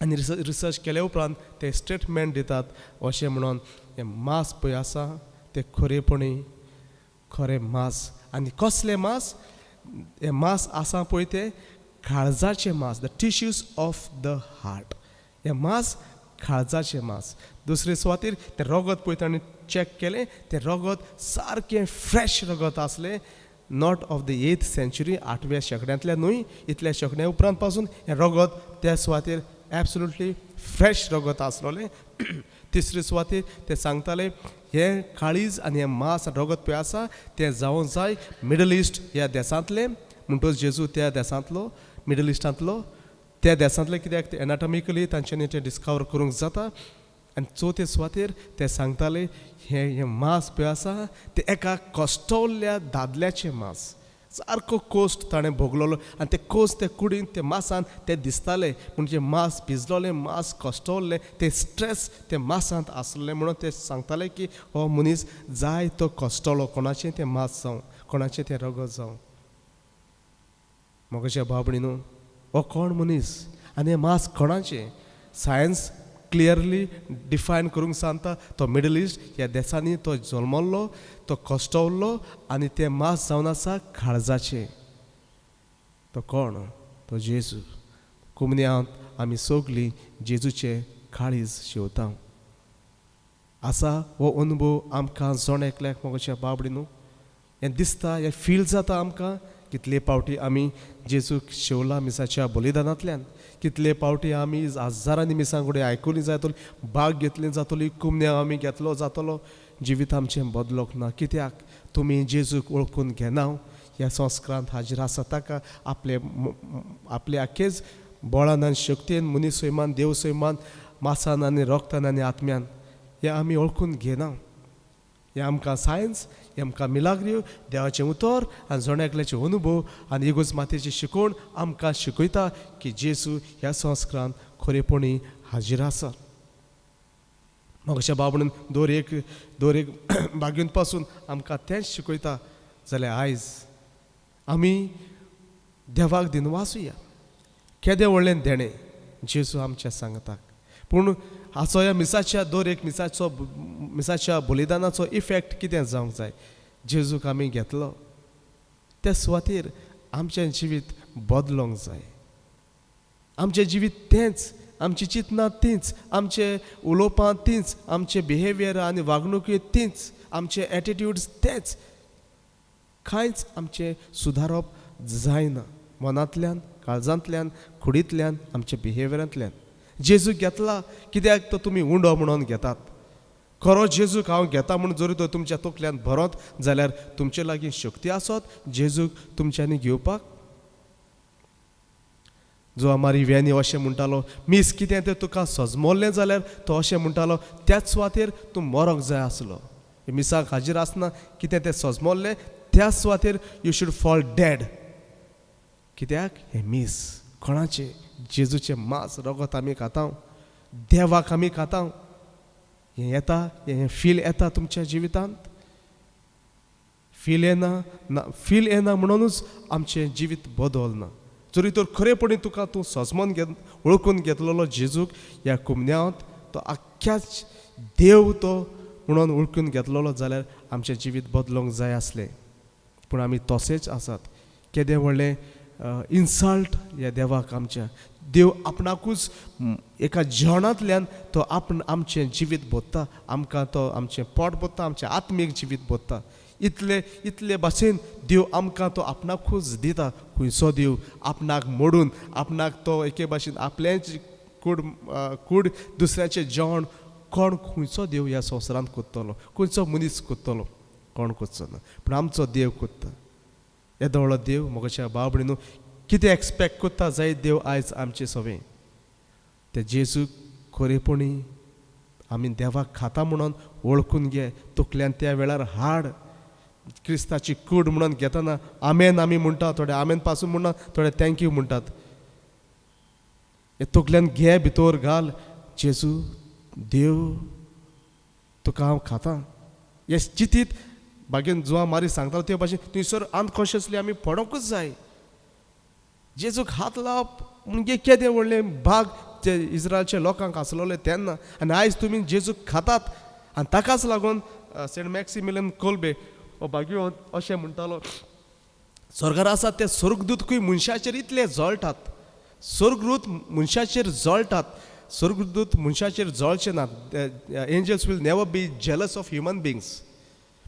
आनी रिसर्च केले उपरांत ते स्टेटमेंट दितात अशें म्हणून हें मास पळय आसा ते खरेपणी खरें मास आनी कसलें मास हें मास आसा पळय ते काळजाचें मास the tissues of the heart हें मास काळजाचें मास दुसरे सुवातेर तें रगत पळय ताणें चॅक केलें तें रगत सारकें फ्रेश रगत आसलें not of the 8th century 8व्या शेंकड्यांतल्यान न्हय इतल्या शेंकड्या उपरांत पासून हें रगत त्या सुवातेर एब्सोल्युटली फ्रेश रगत आसलोलें तिसरे सुवातेर ते सांगताले हें काळीज आनी हें मांस रगत पळय आसा तें जावं जाय मिडल इस्ट ह्या देशांतलें म्हणटच जेजू त्या देशांतलो मिडल इस्टांतलो त्या देशांतले कित्याक ते एनाटॉमिकली तांच्यांनी तें डिस्कवर करूंक जाता आनी चवथे सुवातेर ते सांगताले हें मांस पळय आसा तें एका कश्टवल्ल्या दादल्याचें मांस सारको कोस्ट ताणें भोगलोलो आनी ते कोस्ट ते कुडीन ते मांसान ते दिसताले म्हणजे मांस भिजलोलें मांस कश्टवल्लें ते स्ट्रेस ते मांसांत आसलें म्हणून ते सांगताले की हो मनीस जाय तो कश्टलो कोणाचें तें मांस जावं कोणाचें तें रगत जावं मोगाच्या भाव भयणीनो हो कोण मनीस आनी हें मांस कोणाचें सायन्स क्लियरली डिफायन करूंक सांगता तो मिडल इस्ट ह्या देशांनी तो जल्मल्लो तो कश्टवल्लो आनी तें मांस जावन आसा काळजाचें तो कोण तो जेजू कुमन्यांत आमी सगलीं जेजूचें काळीज शेवता आसा हो अनुभव आमकां जण एकल्याक मोगाच्या भाव भयणीनो हें दिसता हें फील जाता आमकां कितले पावटी आमी जेजूक शेवला मिसाच्या बलिदानांतल्यान कितले पावटी आमी हजारांनी मिसां फुडें आयकुली जातली भाग घेतली जातली कुमन्या आमी घेतलो जातलो जिवीत आमचें बदलोंक ना कित्याक तुमी जेजूक वळखून घेना ह्या संस्कारांत हाजीर आसा ताका आपले आख्खेच बळान आनी शक्तीन मनीस सैमान देव सैमान मासान आनी रोगतान आनी आत्म्यान हें आमी वळखून घेना हें आमकां सायन्स हें आमकां मिलाग्रियो देवाचें उतर आनी जण एकल्याचे अनुभव आनी इगोज मातेची शिकवण आमकां शिकयता की जेजू ह्या संस्कारांत खरेपणी हाजीर आसा मोगाच्या बाबडून दर एक बागेंत पासून आमकां तेंच शिकयता जाल्यार आयज आमी देवाक दिनवासुया केदें व्हडलें देणें जेजू आमच्या सांगताक पूण हाचो ह्या मिसाच्या दर एक मिसाच्या बलिदानाचो इफेक्ट कितें जावंक जाय जेजूक आमी घेतलो त्या सुवातेर आमचें जिवीत बदलोंक जाय आमचें जिवीत तेंच आमची चिंतना तीच आमचे उलोवपां तीच आमचे बिहेवियर आनी वागणुकी तीच आमचे एटिट्यूड्स तेच कांयच आमचें सुदारप जायना मनांतल्यान काळजांतल्यान कुडींतल्यान आमच्या बिहेवियरांतल्यान जेजू घेतला कित्याक तो तुमी उंडो म्हणून घेतात खरो जेजूक हांव घेता म्हूण जरी तो तुमच्या तकल्यान भरोत जाल्यार तुमचे लागीं शक्ती आसत जेजूक तुमच्यांनी घेवपाक. जो आमारी वेनी अशें म्हणटालो मीस कितें तें तुका सजमोल्लें जाल्यार तो अशें म्हणटालो त्याच सुवातेर तूं मरोंक जाय आसलो. मिसाक हाजीर आसना कितें तें सजमोल्लें त्या सुवातेर यू शूड फॉल डेड. कित्याक हें मीस कोणाचें जेजूचें मांस रगत आमी खाता देवाक आमी खाता. हें येता हें फील येता तुमच्या जिवितांत फील येना म्हणूनच आमचें जिवीत बदलना. जरी तर खरेपणी तुका तूं सजमोन वळखून घेतलेलो जेजूक ह्या कुमन्यांत तो आख्याच देव तो म्हणून वळखून घेतलेलो जाल्यार आमचें जिवीत बदलूंक जाय आसलें. पूण आमी तशेंच आसात. केदें व्हडलें इन्सल्ट ह्या देवाक आमच्या. देव आपणाकूच एका जेवणांतल्यान तो आमचें जिवीत बोत्ता. आमकां तो आमचें पोट बोत्ता आमचें आत्मीक जिवीत बोत्ता. इतले भाशेन देव आमकां तो आपणाकूच दिता. खंयचो देव आपणाक मोडून आपणाक तो एके भाशेन आपलेंच कूड दुसऱ्याचें जेवण कोण खंयचो देव ह्या संवसारांत कोत्तलो खंयचो मनीस कोत्तलो कोण कोत्चो ना. पूण आमचो देव कोत्ता. येदो व्हडलो देव मोगाच्या बाबडीन कितें एक्सपेक्ट कोत्ता जायत देव आयज आमचे सवें ते जेजूक खरेपणी आमी देवाक खाता म्हणून वळखून घे. तकल्यान त्या वेळार हाड क्रिस्ताची कूड म्हणून घेतना आमेन आमी म्हणटा. थोडे आमेन पासून म्हणना थोडे थँक्यू म्हणटात. हे तकल्यान घे भितर घाल जेजू देव तुका हांव खाता. हे चितीत बागेन जो मारी सांगतालो ते भाशेन थंयसर अनकॉन्शियसली आमी पडोंकूच जाय. जेजूक हात लावप म्हणजे केदें व्हडलें भाग जे इस्रायलच्या लोकांक आसलोले तेन्ना. आनी आयज तुमी जेजूक खातात आनी ताकाच लागून सेंट मॅक्सिमिलियन कोल्बे हो भाग्यो अशें म्हणटालो स्वर्गार आसात ते स्वर्गदूतकूय मनशाचेर इतले जळटात. स्वर्गदूत मनशाचेर जळटात. स्वर्गदूत मनशाचेर जळचे नात. Angels will never be jealous of human beings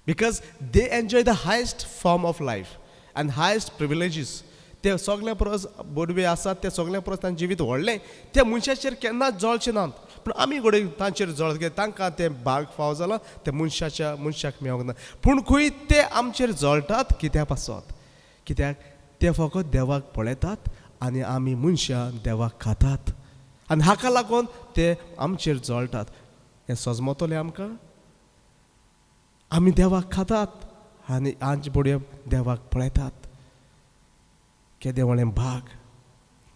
because they enjoy the highest form of life and highest privileges. ते सगळे परस बोडवे आसात ते सगळे परस तांचें जिवीत व्हडलें त्या मनशाचेर केन्नाच जळचे नात. पूण आमी घडये तांचेर जळत गे तांकां तें भाग फाव जाला ते मनशाक मेळोंक ना. पूण खंय ते आमचेर जळटात कित्याक पासत कित्याक ते फकत देवाक पळयतात आनी आमी मनशां देवाक खातात आनी हाका लागून ते आमचेर जळटात. हें सजमतलें आमकां आमी देवाक खातात आनी आमचे बोडये देवाक पळयतात. केदें व्हडलें भाग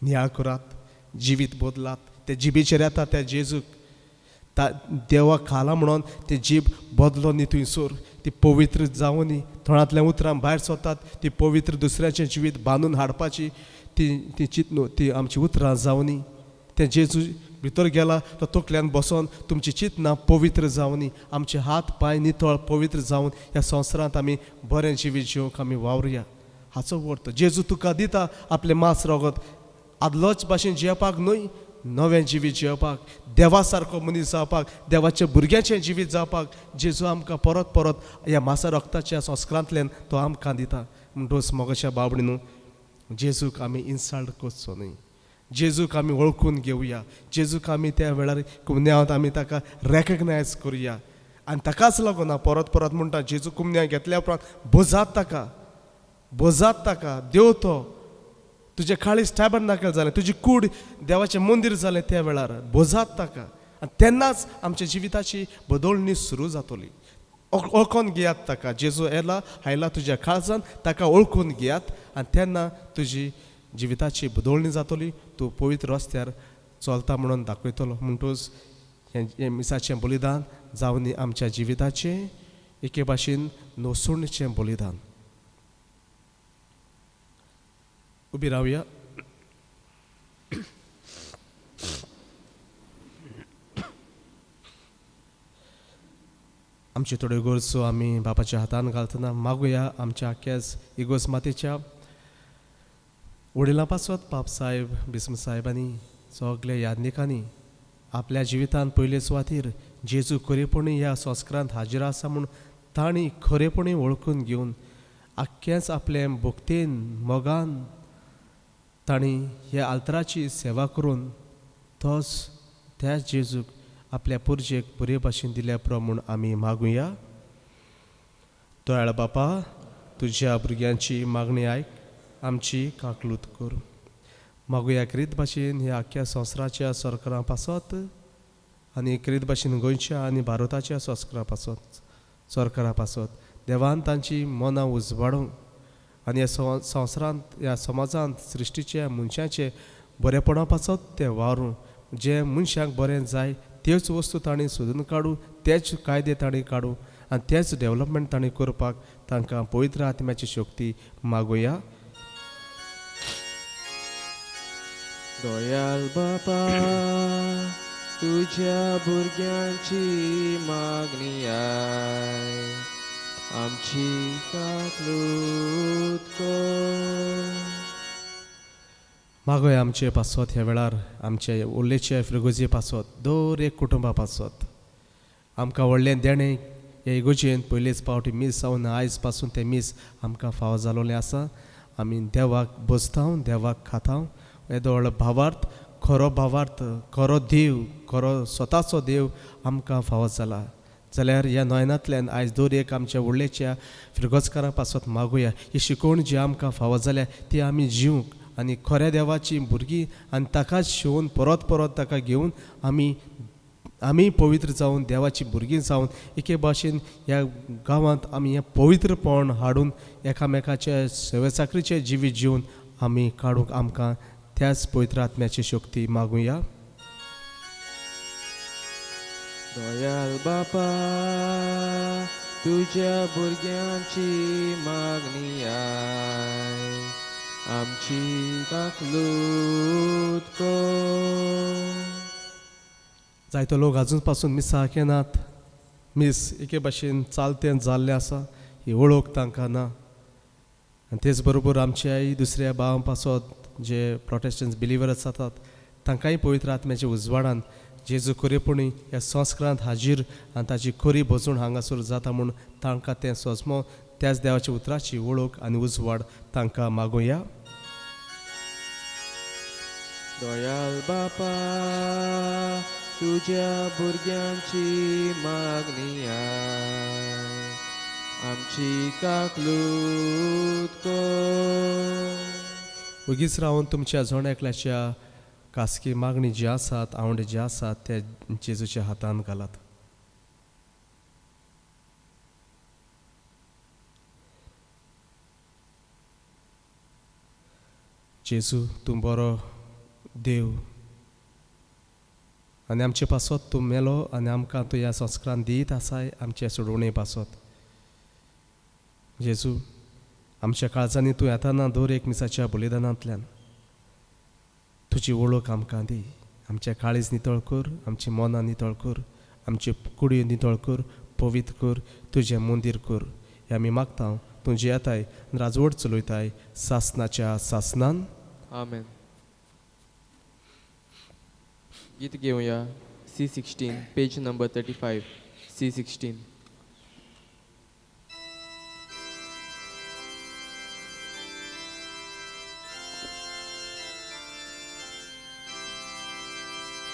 नियाळ करात जिवीत बदलात. ते जिबेचेर येता त्या जेजूक देवाक खाला म्हणून ती जीब बदलो न्ही थंयसर ती पवित्र जावं न्ही. थोड्यांतल्या उतरां भायर सरतात ती पवित्र दुसऱ्याचें जिवीत बांदून हाडपाची ती चिंतून ती आमची उतरां जावं न्ही. ते जेजू भितर गेला तो तकल्यान बसोन तुमची चिंतना पवित्र जावं न्ही. आमचे हात पांय नितळ पवित्र जावन ह्या संवसारांत आमी बरें जिवीत जिवंक आमी वावरया. हाचो अर्थ जेजू तुका दिता आपलें मांस रगत आदलोच भाशेन जियेवपाक न्हय नवें जिवीत जियेवपाक देवा सारको मनीस जावपाक देवाच्या भुरग्याचें जिवीत जावपाक जेजू आमकां परत परत ह्या मांसा रगताच्या संस्कारांतल्यान तो आमकां दिता. म्हणटच मोगाच्या बाबडीन जेजूक आमी इन्सल्ट करचो न्हय. जेजूक आमी वळखून घेवया. जेजूक आमी त्या वेळार कुमन्यांत आमी ताका रेकग्नायज करुया आनी ताकाच लागून हांव परत परत म्हणटा जेजू कुमन्यां घेतल्या उपरांत बोजात ताका देव तो तुजें काळीज टॅबरनाकल जालें तुजी कूड देवाचें मंदीर जालें त्या वेळार बोजात ताका आनी तेन्नाच आमच्या जिविताची बदलणी सुरू जातली. वळखून घेयात ताका जेजू आयला तुज्या काळजान ताका वळखून घेयात आनी तेन्ना तुजी जिविताची बदलणी जातली. तूं पवित्र रस्त्यार चलता म्हणून दाखयतलो. म्हणटच हें मिसाचें बलिदान जावन आमच्या जिविताचें एके भाशेन नोसुणेचें बलिदान. उबी रावया. आमचे थोड्यो गरजो आमी बापाच्या हातान घालतना मागुया आमच्या आख्याच इगोज मातेच्या वडिलां पासत पाप साहेब बिस्म साहेबांनी सगल्या यादनिकांनी आपल्या जिवितांत पयले सुवातेर जेजू खरेपणी ह्या संस्कारांत हाजीर आसा म्हूण तांणी खरेपणी वळखून घेवन आख्खेंच आपलें भोगतेन मोगान तांणी ह्या आल्तराची सेवा करून तोच त्या जेजूक आपल्या पुरजेक बरे भाशेन दिल्या प्रमाण आमी मागुया. दयाळ बापा, तुज्या भुरग्यांची मागणी आयक, आमची काकलूत कर. मागुया करीत भाशेन ह्या आख्या संवसाराच्या सरकारां पासत आनी करीत भाशेन गोंयच्या आनी भारताच्या सरकारा पासत देवान तांची मनां उजवाडूंक आनी ह्या संवसारांत ह्या समाजांत सृश्टीच्या मनशाचे बरेपणा पासत ते वावरूं. जे मनशाक बरें जाय त्योच वस्तू ताणें सोदून काडूं, तेच कायदे ताणें काडूं आनी तेच डेवलपमेंट ताणें करपाक तांकां पवित्र आत्म्याची शक्ती मागुया. दयाल बापा, तुज्या भुरग्यांची मागणी आय, आमची काकलूत कर. मागोय आमचे पासत ह्या वेळार आमचे उरलेचे फ्रिगोजी पासत दर एक कुटुंबा पासत आमकां व्हडलें देणें हे इगोजेन पयलेच पावटी मीस जावन आयज पासून तें मीस आमकां फावो जालोलें आसा. आमी देवाक बसतां, देवाक खातां. येदो व्हडलो भावार्थ, खरो देव, खरो स्वताचो देव आमकां फावो जाला जाल्यार ह्या नोयनांतल्यान आयज दर एक आमच्या व्हडलेच्या फ्रिगोजकारां पासत मागुया. ही शिकोवण जी आमकां फावो जाल्या ती आमी जिवंक आनी खऱ्या देवाची भुरगीं आनी ताकाच शिवून परत परत ताका घेवन आमी पवित्र जावन देवाची भुरगीं जावन एके भाशेन ह्या गांवांत आमी हें पवित्रपण हाडून एकामेकाच्या सेवे चाकरीचे जिवीत जिवन आमी काडूंक आमकां त्याच पवित्र आत्म्याची शक्ती मागुया. दयाल बापा, तुज्या भुरग्यांची मागणी आय, आमची काकलूत कर. जायतो लोक आजून पासून मिसा केनात. मीस एके भाशेन चालतें जाल्लें आसा, ही वळख तांकां ना. आनी तेच बरोबर आमच्याय दुसऱ्या भावां पासत जे प्रोटेस्टंट्स बिलिवर्स जातात तांकांय पवित्र आत्म्याच्या उजवाडान जेजू खरेपणी ह्या संस्कारांत हाजीर आनी ताची खरी बसून हांगासर जाता म्हूण तांकां तें सोजमो त्याच देवाच्या उतराची वळख आनी उजवाड तांकां मागुया. दयाल बापा, तुज्या भुरग्यांची मागणी आय, आमची काकलूत कर. उगीच रावन तुमच्या जोण एकल्याच्या खासगी मागणी जी आसात, आवडी जे आसात ते जेजूच्या हातान घालात. जेजू तूं बरो देव आनी आमचे पासत तूं मेलो आनी आमकां तूं ह्या संस्कारान दीत आसाय आमचे सोडवणे पासत. जेजू आमच्या काळजांनी तूं येताना दर एक मिसाच्या बलिदानांतल्यान तुजी वळख आमकां दी. आमचे काळीज नितळ कर, आमची मनां नितळ कर, आमचे कुडयो नितळ कर, पवित्र कर, तुजें मंदीर कर. हें आमी मागता तूं जे येताय राजवट चलयताय सासनाच्या सासनान. आमेन. गीत घेवया C16 पेज नंबर 35 C16.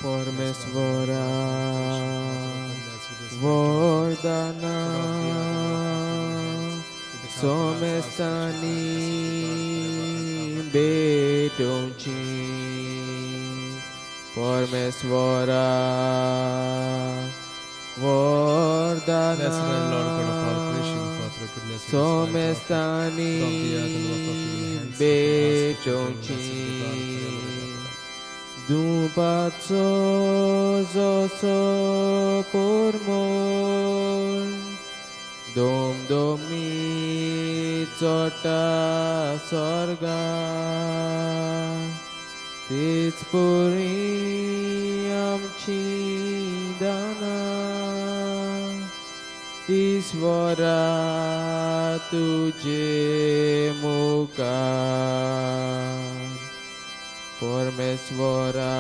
परमेश्वरा वरदाना सोमेस्तानी बेटोंची परमेश्वरा वरदाना सोमेस्तानी बेटोंची दुपाचो जसो पोरमोल दोमी चोटा स्वर्गा तीच पुरी आमची दाना ईश्वरा तुजे मुखार परमेश्वरा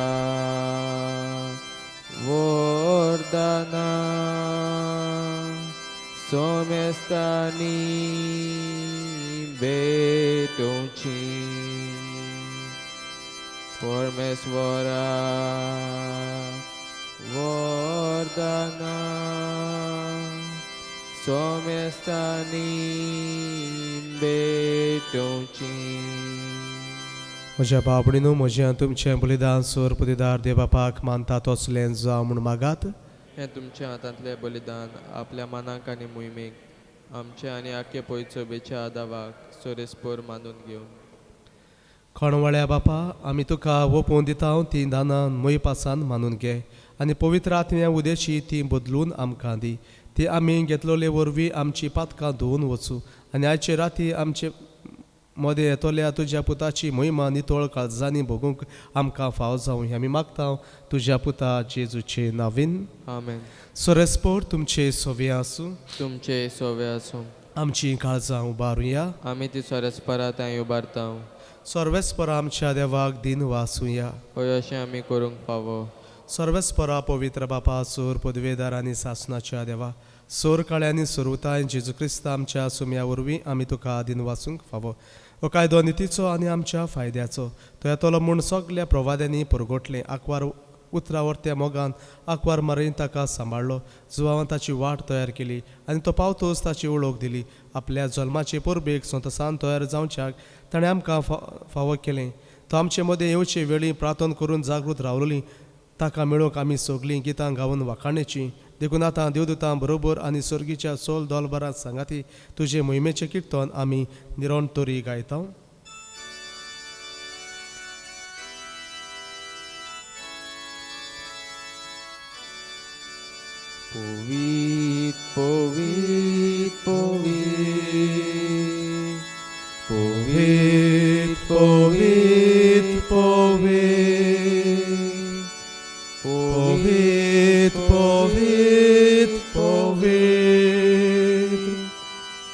वरदाना सोमेस्तानी बेटोंची परमेश्वरा Vardana Somestani Betonchi. म्हज्या बाबडीनो म्हजें तुमचें बलिदान सोर पुदिदार देवबापाक मानता तसलें जावं म्हूण मागात. हे तुमच्या हातांतले बलिदान आपल्या मनाक आनी मोहिमेक आमचे आनी आख्खे पयचोबेच्या आदावाक सोरेस्पोर मानून घेवन. खणवळ्या बापा आमी तुका ओपोवन दिता ती दानां मोय पासान मानून घे आनी पवित्र आत्म्या उदेची ती बदलून आमकां दी. ती आमी घेतलोले वरवीं आमची पातकां धुवन वचूं आनी आयचे राती आमचे मदें येतोल्या तुज्या पुताची महिमा नितोळ काळजांनी भोगूंक आमकां फाव जावं हें आमी मागता तुज्या पुता जेजूचे नांवीन. आमेन. सोरेस्पोर तुमचे सोवे आसूं. तुमचे सोवे आसूं. आमची काळजां उबारुया. आमी ती सोरेस्परां थंय उबारता. सर्वेस्परा आमच्या देवाक दिन वासुया. हय अशें आमी करूंक फावो. सर्वेस्परा पवित्र बापा सोर पदवेदार आनी सासणाच्या देवा सोर काळ्यांनी सोरवताय जेजू क्रिस्त आमच्या सुम्या वरवीं आमी तुका दिन वाचूंक फावो. हो कायदो नितीचो आनी आमच्या फायद्याचो तो येतलो म्हूण सगल्या प्रवाद्यांनी परगोटलें. आंकवार उतरावरत्या मोगान आंकवार मारीन ताका सांबाळलो. जुवान ताची वाट तयार केली आनी तो पावतोच ताची वळख दिली. आपल्या जल्माचे परबेक संतसान तयार जावच्याक ताणें आमकां फावो केलें. तो आमचे मदें येवचे वेळी प्रार्थना करून जागृत रावलोलीं. ताका मेळोवंक आमी सगळीं गितां गावन वाखाणेचीं. देखून आतां देवदूतां बरोबर आनी सर्गीच्या सोल दोलबारां सांगाती तुजे मोहिमेचें किर्तन आमी निरंतरी गायता. Povit, povit, povit, Povit, povit, povit, povit, povit, povit,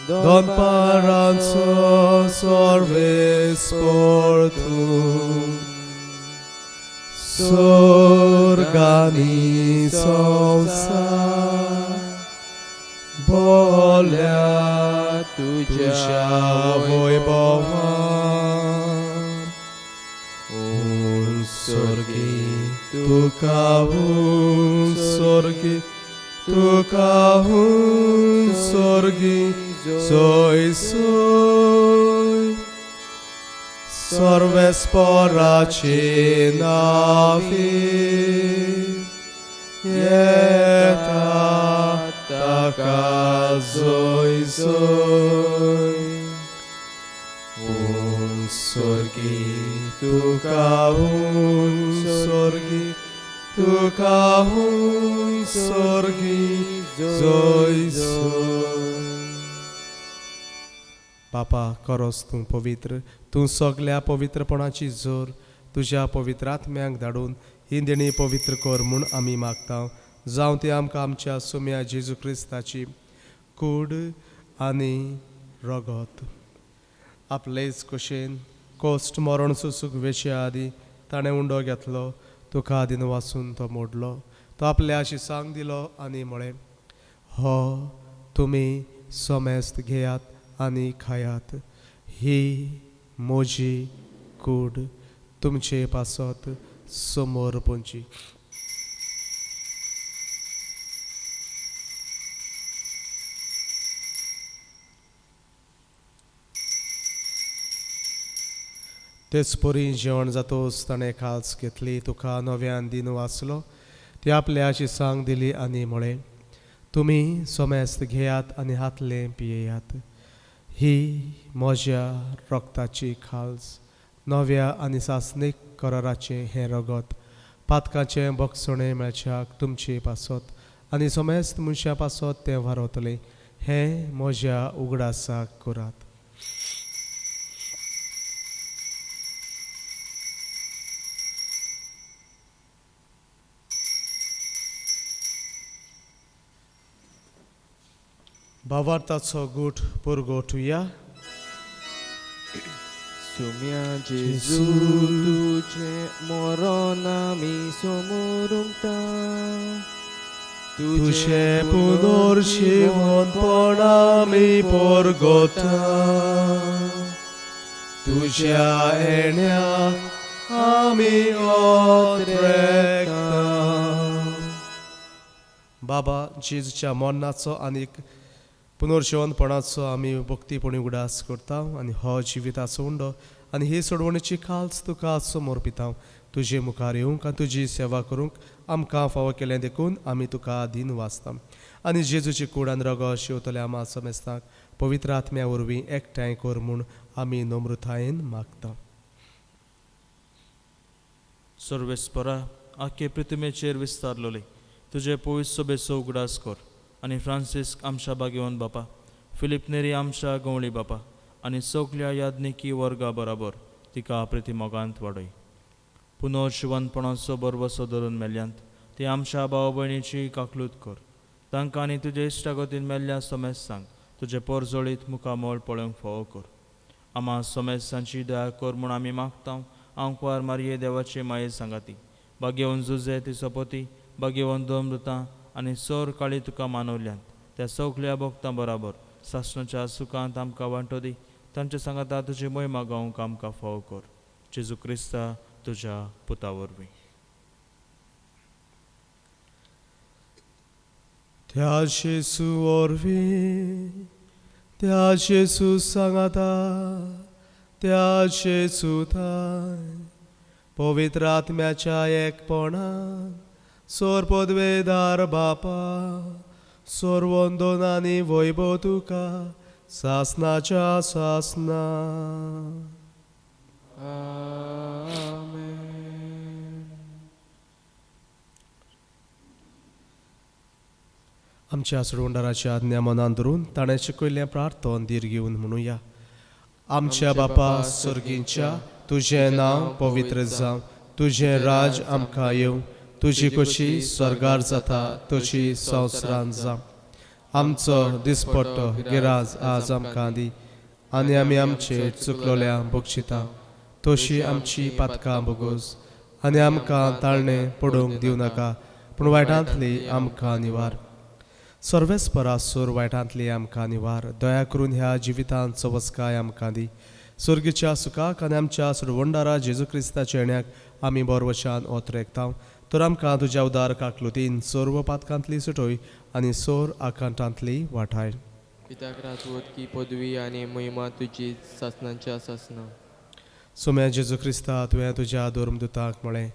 Don paranzo sorves portum, sorgani sonsa, bolia tuja vojbova, sorgi tuka sorgi soy sorves poraci navi yeta taka soy sorgi tuka sorgi soy बापा करोस तूं पवित्र. तूं सगल्या पवित्रपणाची जोर तुज्या पवित्र आत्म्याक धाडून ही देणी पवित्र कर म्हूण आमी मागता. जावं ती आमकां आमच्या सुम्या जेजू क्रिस्ताची कूड आनी रगत. आपलेच कुशेन कोस्ट मरण सुसूक वेचे आदी ताणें उंडो घेतलो. तुका आदीन वाचून तो मोडलो. तो आपल्या शिसांक दिलो आनी म्हळें, हो तुमी सोमेस्त घेयात आनी खायात. ही म्हजी कूड तुमचे पासत समोर पोंची. तेच परी जेवण जातोच ताणें खास घेतली. तुका नव्यान दिन वाचलो. ती आपल्या शिसांक दिली आनी म्हळें, तुमी सोमेस्त घेयात आनी हातलें पियेयात. ही म्हज्या रक्ताची खाल्स नव्या आनी सासणीक कराराचें हें रगत पातकाचें बक्षणें मेळच्याक तुमचे पासत आनी सोमेस्त मनशा पासत तें वारतलें. हें म्हज्या उगडासाक करात. भावार्थाचो गूट पुरगोटुया. सुम्या जेजू तुझे मरण आमी समोर उमटा. तुझे पुनर्जीवनपण आमी परगोता. तुझ्या येण्याक आमी ओतरेकता. बाबा जेजूच्या मरणाचो आनी पुनर्जीवनपणाचो आमी भक्तीपणी उडास करता आनी हो जिविताचो उंडो आनी ही सोडवणेची काल्स तुका समोर पिता तुजे मुखार येवंक आनी तुजी सेवा करूंक आमकां फावो केलें देखून आमी तुका दिन वाचता आनी जेजूची कूड आनी रगत शिवतले आमा समेस्ताक पवित्र आत्म्या वरवीं एकठांय कर म्हूण आमी नम्रतायेन मागता. सर्वेस्परा आख्खे पृथ्वीचेर विस्तारलोले तुजे पवित्र सोबेचो उगडास कर आनी फ्रांसिस्क आमच्या भाग्यवान बापा फिलिप नेरी आमच्या गवळी बापा आनी सगल्या याज्ञिकी वर्गा बराबर तिका प्रिती मोगांत वाडय. पुनर्जीवनपणाचो बरवसो धरून मेल्यांत ते आमच्या भाव भयणीची काकलूत कर तांकां आनी तुजे इश्टागतीन मेल्ल्या समेस्तांक तुजे परजोळीत मुखामोळ पळोवंक फावो कर. आमा समेस्तांची दया कर म्हूण आमी मागता. आंकवार मारये देवाचे माये सांगाती भाग्यवन जुजे तिचो पती भाग्यवन दोमृतां आनी सोर काळी तुका मानवल्यांत त्या सगल्या भक्तां बराबर सासणाच्या सुखांत आमकां वांटो दी. तांच्या सांगाता तुजी महिमा गावंक आमकां फावो कर. जेजू क्रिस्ता तुज्या पुता वरवीं. त्या जेजू वरवीं त्या जेजू सांगाता त्या जेजू थाय पवित्र आत्म्याच्या एकपणान सोर पदवेदार बापा सोर वंदन आनी वैभव तुका सासनाच्या सासना. आमेन. आमच्या सोडवंडाराची आज्ञा मनान धरून ताणें शिकयल्लें प्रार्थन धीर घेवन म्हणुया. आमच्या बापा सर्गींच्या तुजें नांव पवित्र जावं तुजें राज आमकां येवं तुजी कशी स्वर्गार जाता तशी संवसारांत जावं. आमचो दिसपट्टो गिराज आज आमकां दी आनी आमी आमचे चुकलोल्यांक बक्षिता तशी आमची पातकां भोगोस आनी आमकां ताळणें पडूंक दिवं नाका पूण वायटांतली आमकां निवार. सर्वेस्परासोर वायटांतली आमकां निवार. दया करून ह्या जिवितांत वस्काय आमकां दी. सर्गीच्या सुखाक आनी आमच्या सोडवंडारा जेजू क्रिस्ताच्या येण्याक आमी बरवशान ओतरेकता. तर आमकां तुज्या उदार काकलुतीन सर्व पातकांतली सुटोय आनी सोर आकांतांतली वाठाय. पित्याक राजवत की पदवी आनी महिमा तुजी सासनांच्या सासना. सोम्या जेजू क्रिस्ता तुवें तुज्या धर्मदुताक म्हळें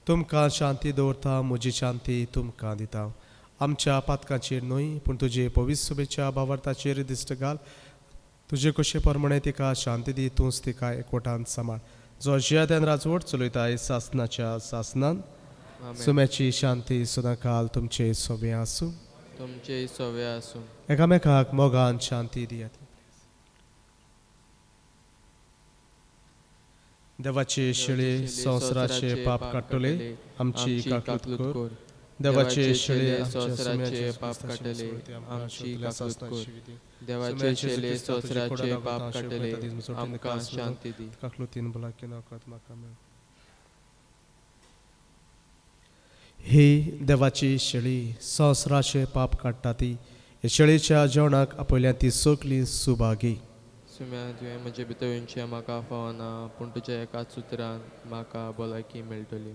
तुमकां शांती दवरता म्हजी शांती तुमकां दिता. आमच्या पातकांचेर न्हय पूण तुजे पवित्र सुबेच्या भावार्थाचेर दिश्ट घाल. तुजे कशे परमणे तिका शांती दी तूंच तिका एकवटान सांबाळ. जो जियात्यान राजवट चलयताय सासनाच्या सासनान सोम्याची शांती सदां काल तुमचे सोबे आसूं. तुमचे सवे आसूं. एकामेकाक मोगान शांती दियात. देवाचे शिळे संवसाराचे पाप काडटले आमची काकलूत कर. देवाचे शिळे संवसाराचे पाप काडटले आमची काकलूत कर. देवाचे शिळे संवसाराचे पाप काडटले आमकां शांती दी. काकलुतीन भलायकी नकळत म्हाका मेळ. ही देवाची शेळी संवसाराचे पाप काडटा ती हे शेळीच्या जेवणाक आपयल्या ती सगली सुभागी. सुम्या तुवें म्हजे भितर म्हाका फावना पूण तुज्या एकाच उतरान म्हाका भलायकी मेळटली.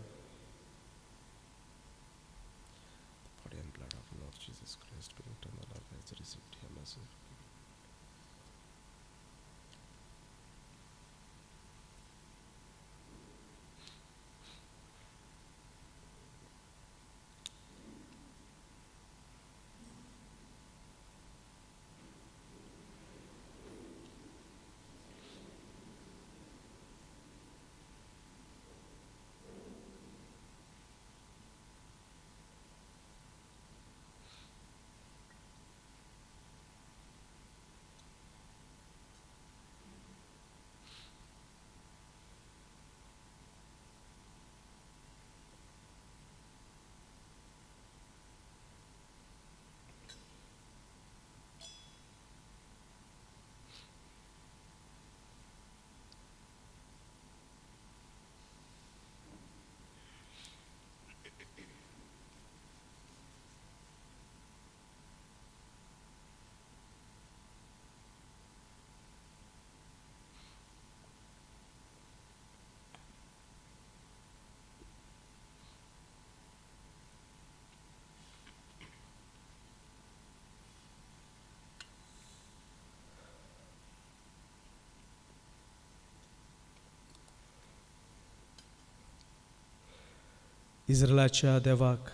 इस्रायलाच्या देवाक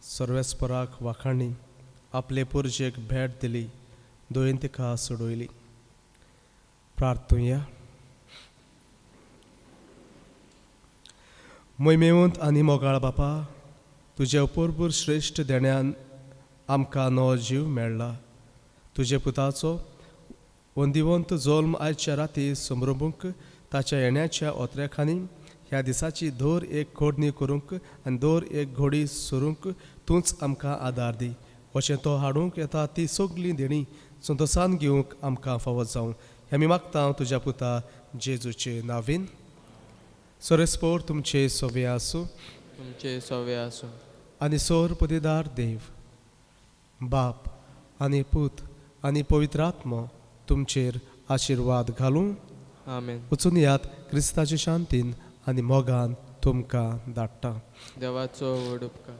सर्वेस्पराक वाखाणी आपले पुरजेक भेट दिली दुयेंतिका सोडयली. प्रार्थुया. मोहिमेवंत आनी मोगाळ बापा, तुजे अपुर्बूर श्रेश्ठ देण्यान आमकां नवो जीव मेळ्ळा. तुजे पुताचो वंदिवंत जल्म आयच्या राती समरुंबूंक ताच्या येण्याच्या ओत्रेखांनी ह्या दिसाची दर एक खोडणी करूंक आनी दर एक घोडी सोरूंक तूंच आमकां आदार दी. अशें तो हाडूंक येता ती सगलीं देणी संतोशान घेवंक आमकां फावो जावं. हें आमी मागता तुज्या पुता जेजूचे नांवेन. सोरेस्पोर तुमचे सोवे आसूं. तुमचे सोवे आसूं. आनी सोर पतीदार देव, बाप आनी पूत आनी पवित्र आत्मा तुमचेर आशिर्वाद घालूं. आमेन. वचून यात क्रिस्ताचे शांतीन आनी मोगान तुमकां धाडटा. देवाचो व्हड उपकार.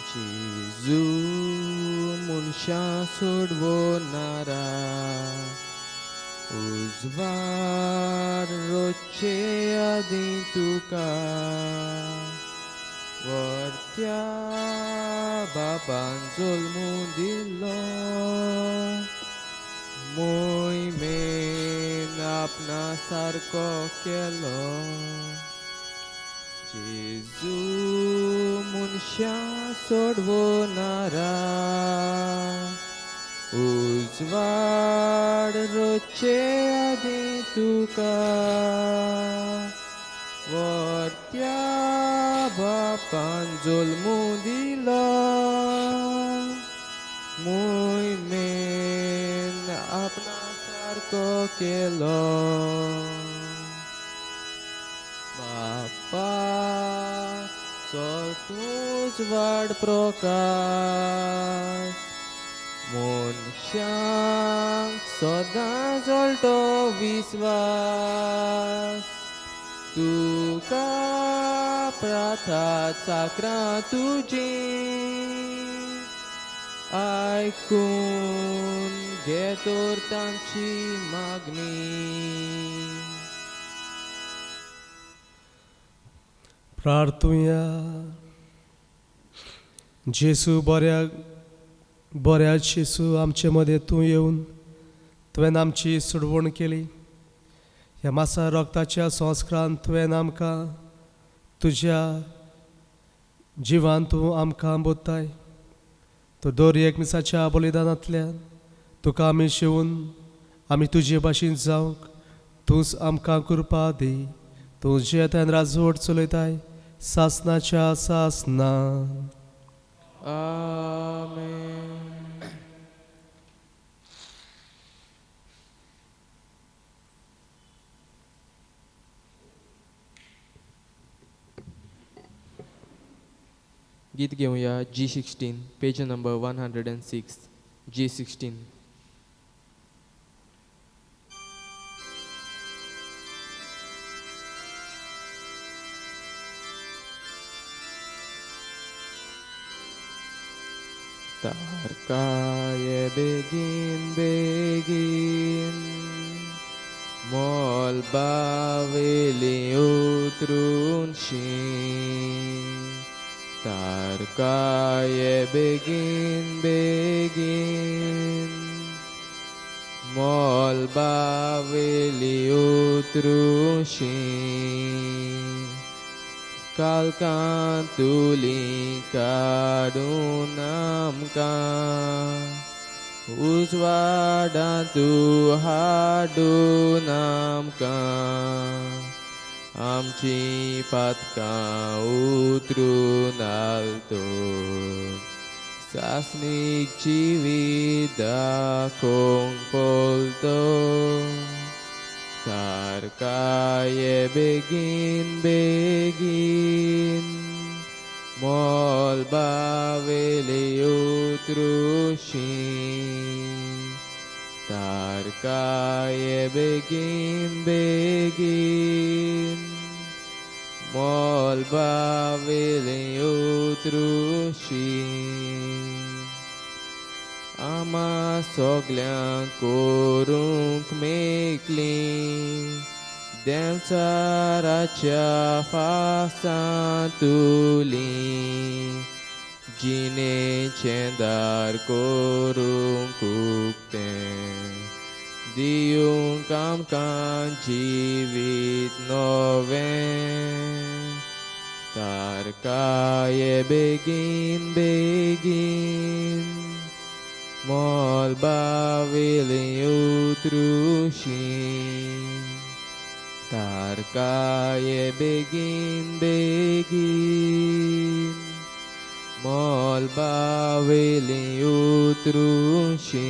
जेजू मनशां सोडवनारा, उजवाड रोजचे आदी तुका वर्त्या बाबान जल्मू दिलो. मोहिमेन आपणा सारको केलो. जेजू मनशां सोडवनारा, उजवाड रोजचे आदी तुका वर्त्या बापान जल्मू दिलो. मोहिमेन आपणा सारको केलो. बापा तूच वाड प्रकाश, मनशांक सदां जळटो विस्वास. तुका प्रार्था चाकरां तुजी आयकून घे तर तांची मागणी. प्रार्थुया. जेसू बऱ्या जेसू आमचे मदें तूं येवन तुवें आमची सोडवण केली. ह्या मासा रोगताच्या संस्कारान तुवें आमकां तुज्या जिवान तूं आमकां बोदताय. तूं दर एक मिसाच्या बलिदानांतल्यान तुका आमी शिवून आमी तुजे भाशेन जावंक तूंच आमकां कृपा दी. तूं जे तेन राजवट चलयताय सासनाच्या सासना. आमेन. गीत घेऊया G16, page number 106. G16. Tarkaye begin begin, mol baveli utrunshi. Tarkaye begin begin, mol baveli utrunshi. Kalkan tuli kadun amkan, uzwada tu hadun amkan. Amci patka utrun alto, सासनीक जिवीत दाखोवंक पोलतो तारकाय बेगीन बेगीन मोल बावेले उतरुशी तारकाय बेगीन बेगीन मोल बावेले उतरुशी आमा सोगल्यांक कोरूंक मेकली देंवचाराच्या फासांतुली जिणेचें दार कोरूंक उक्तें दिवंक आमकां जिवीत नवें तारकाय बेगीन बेगीन मोल बावेले उतरुशी तारकाय बेगीन बेगीन मोल बावेले उतरुशी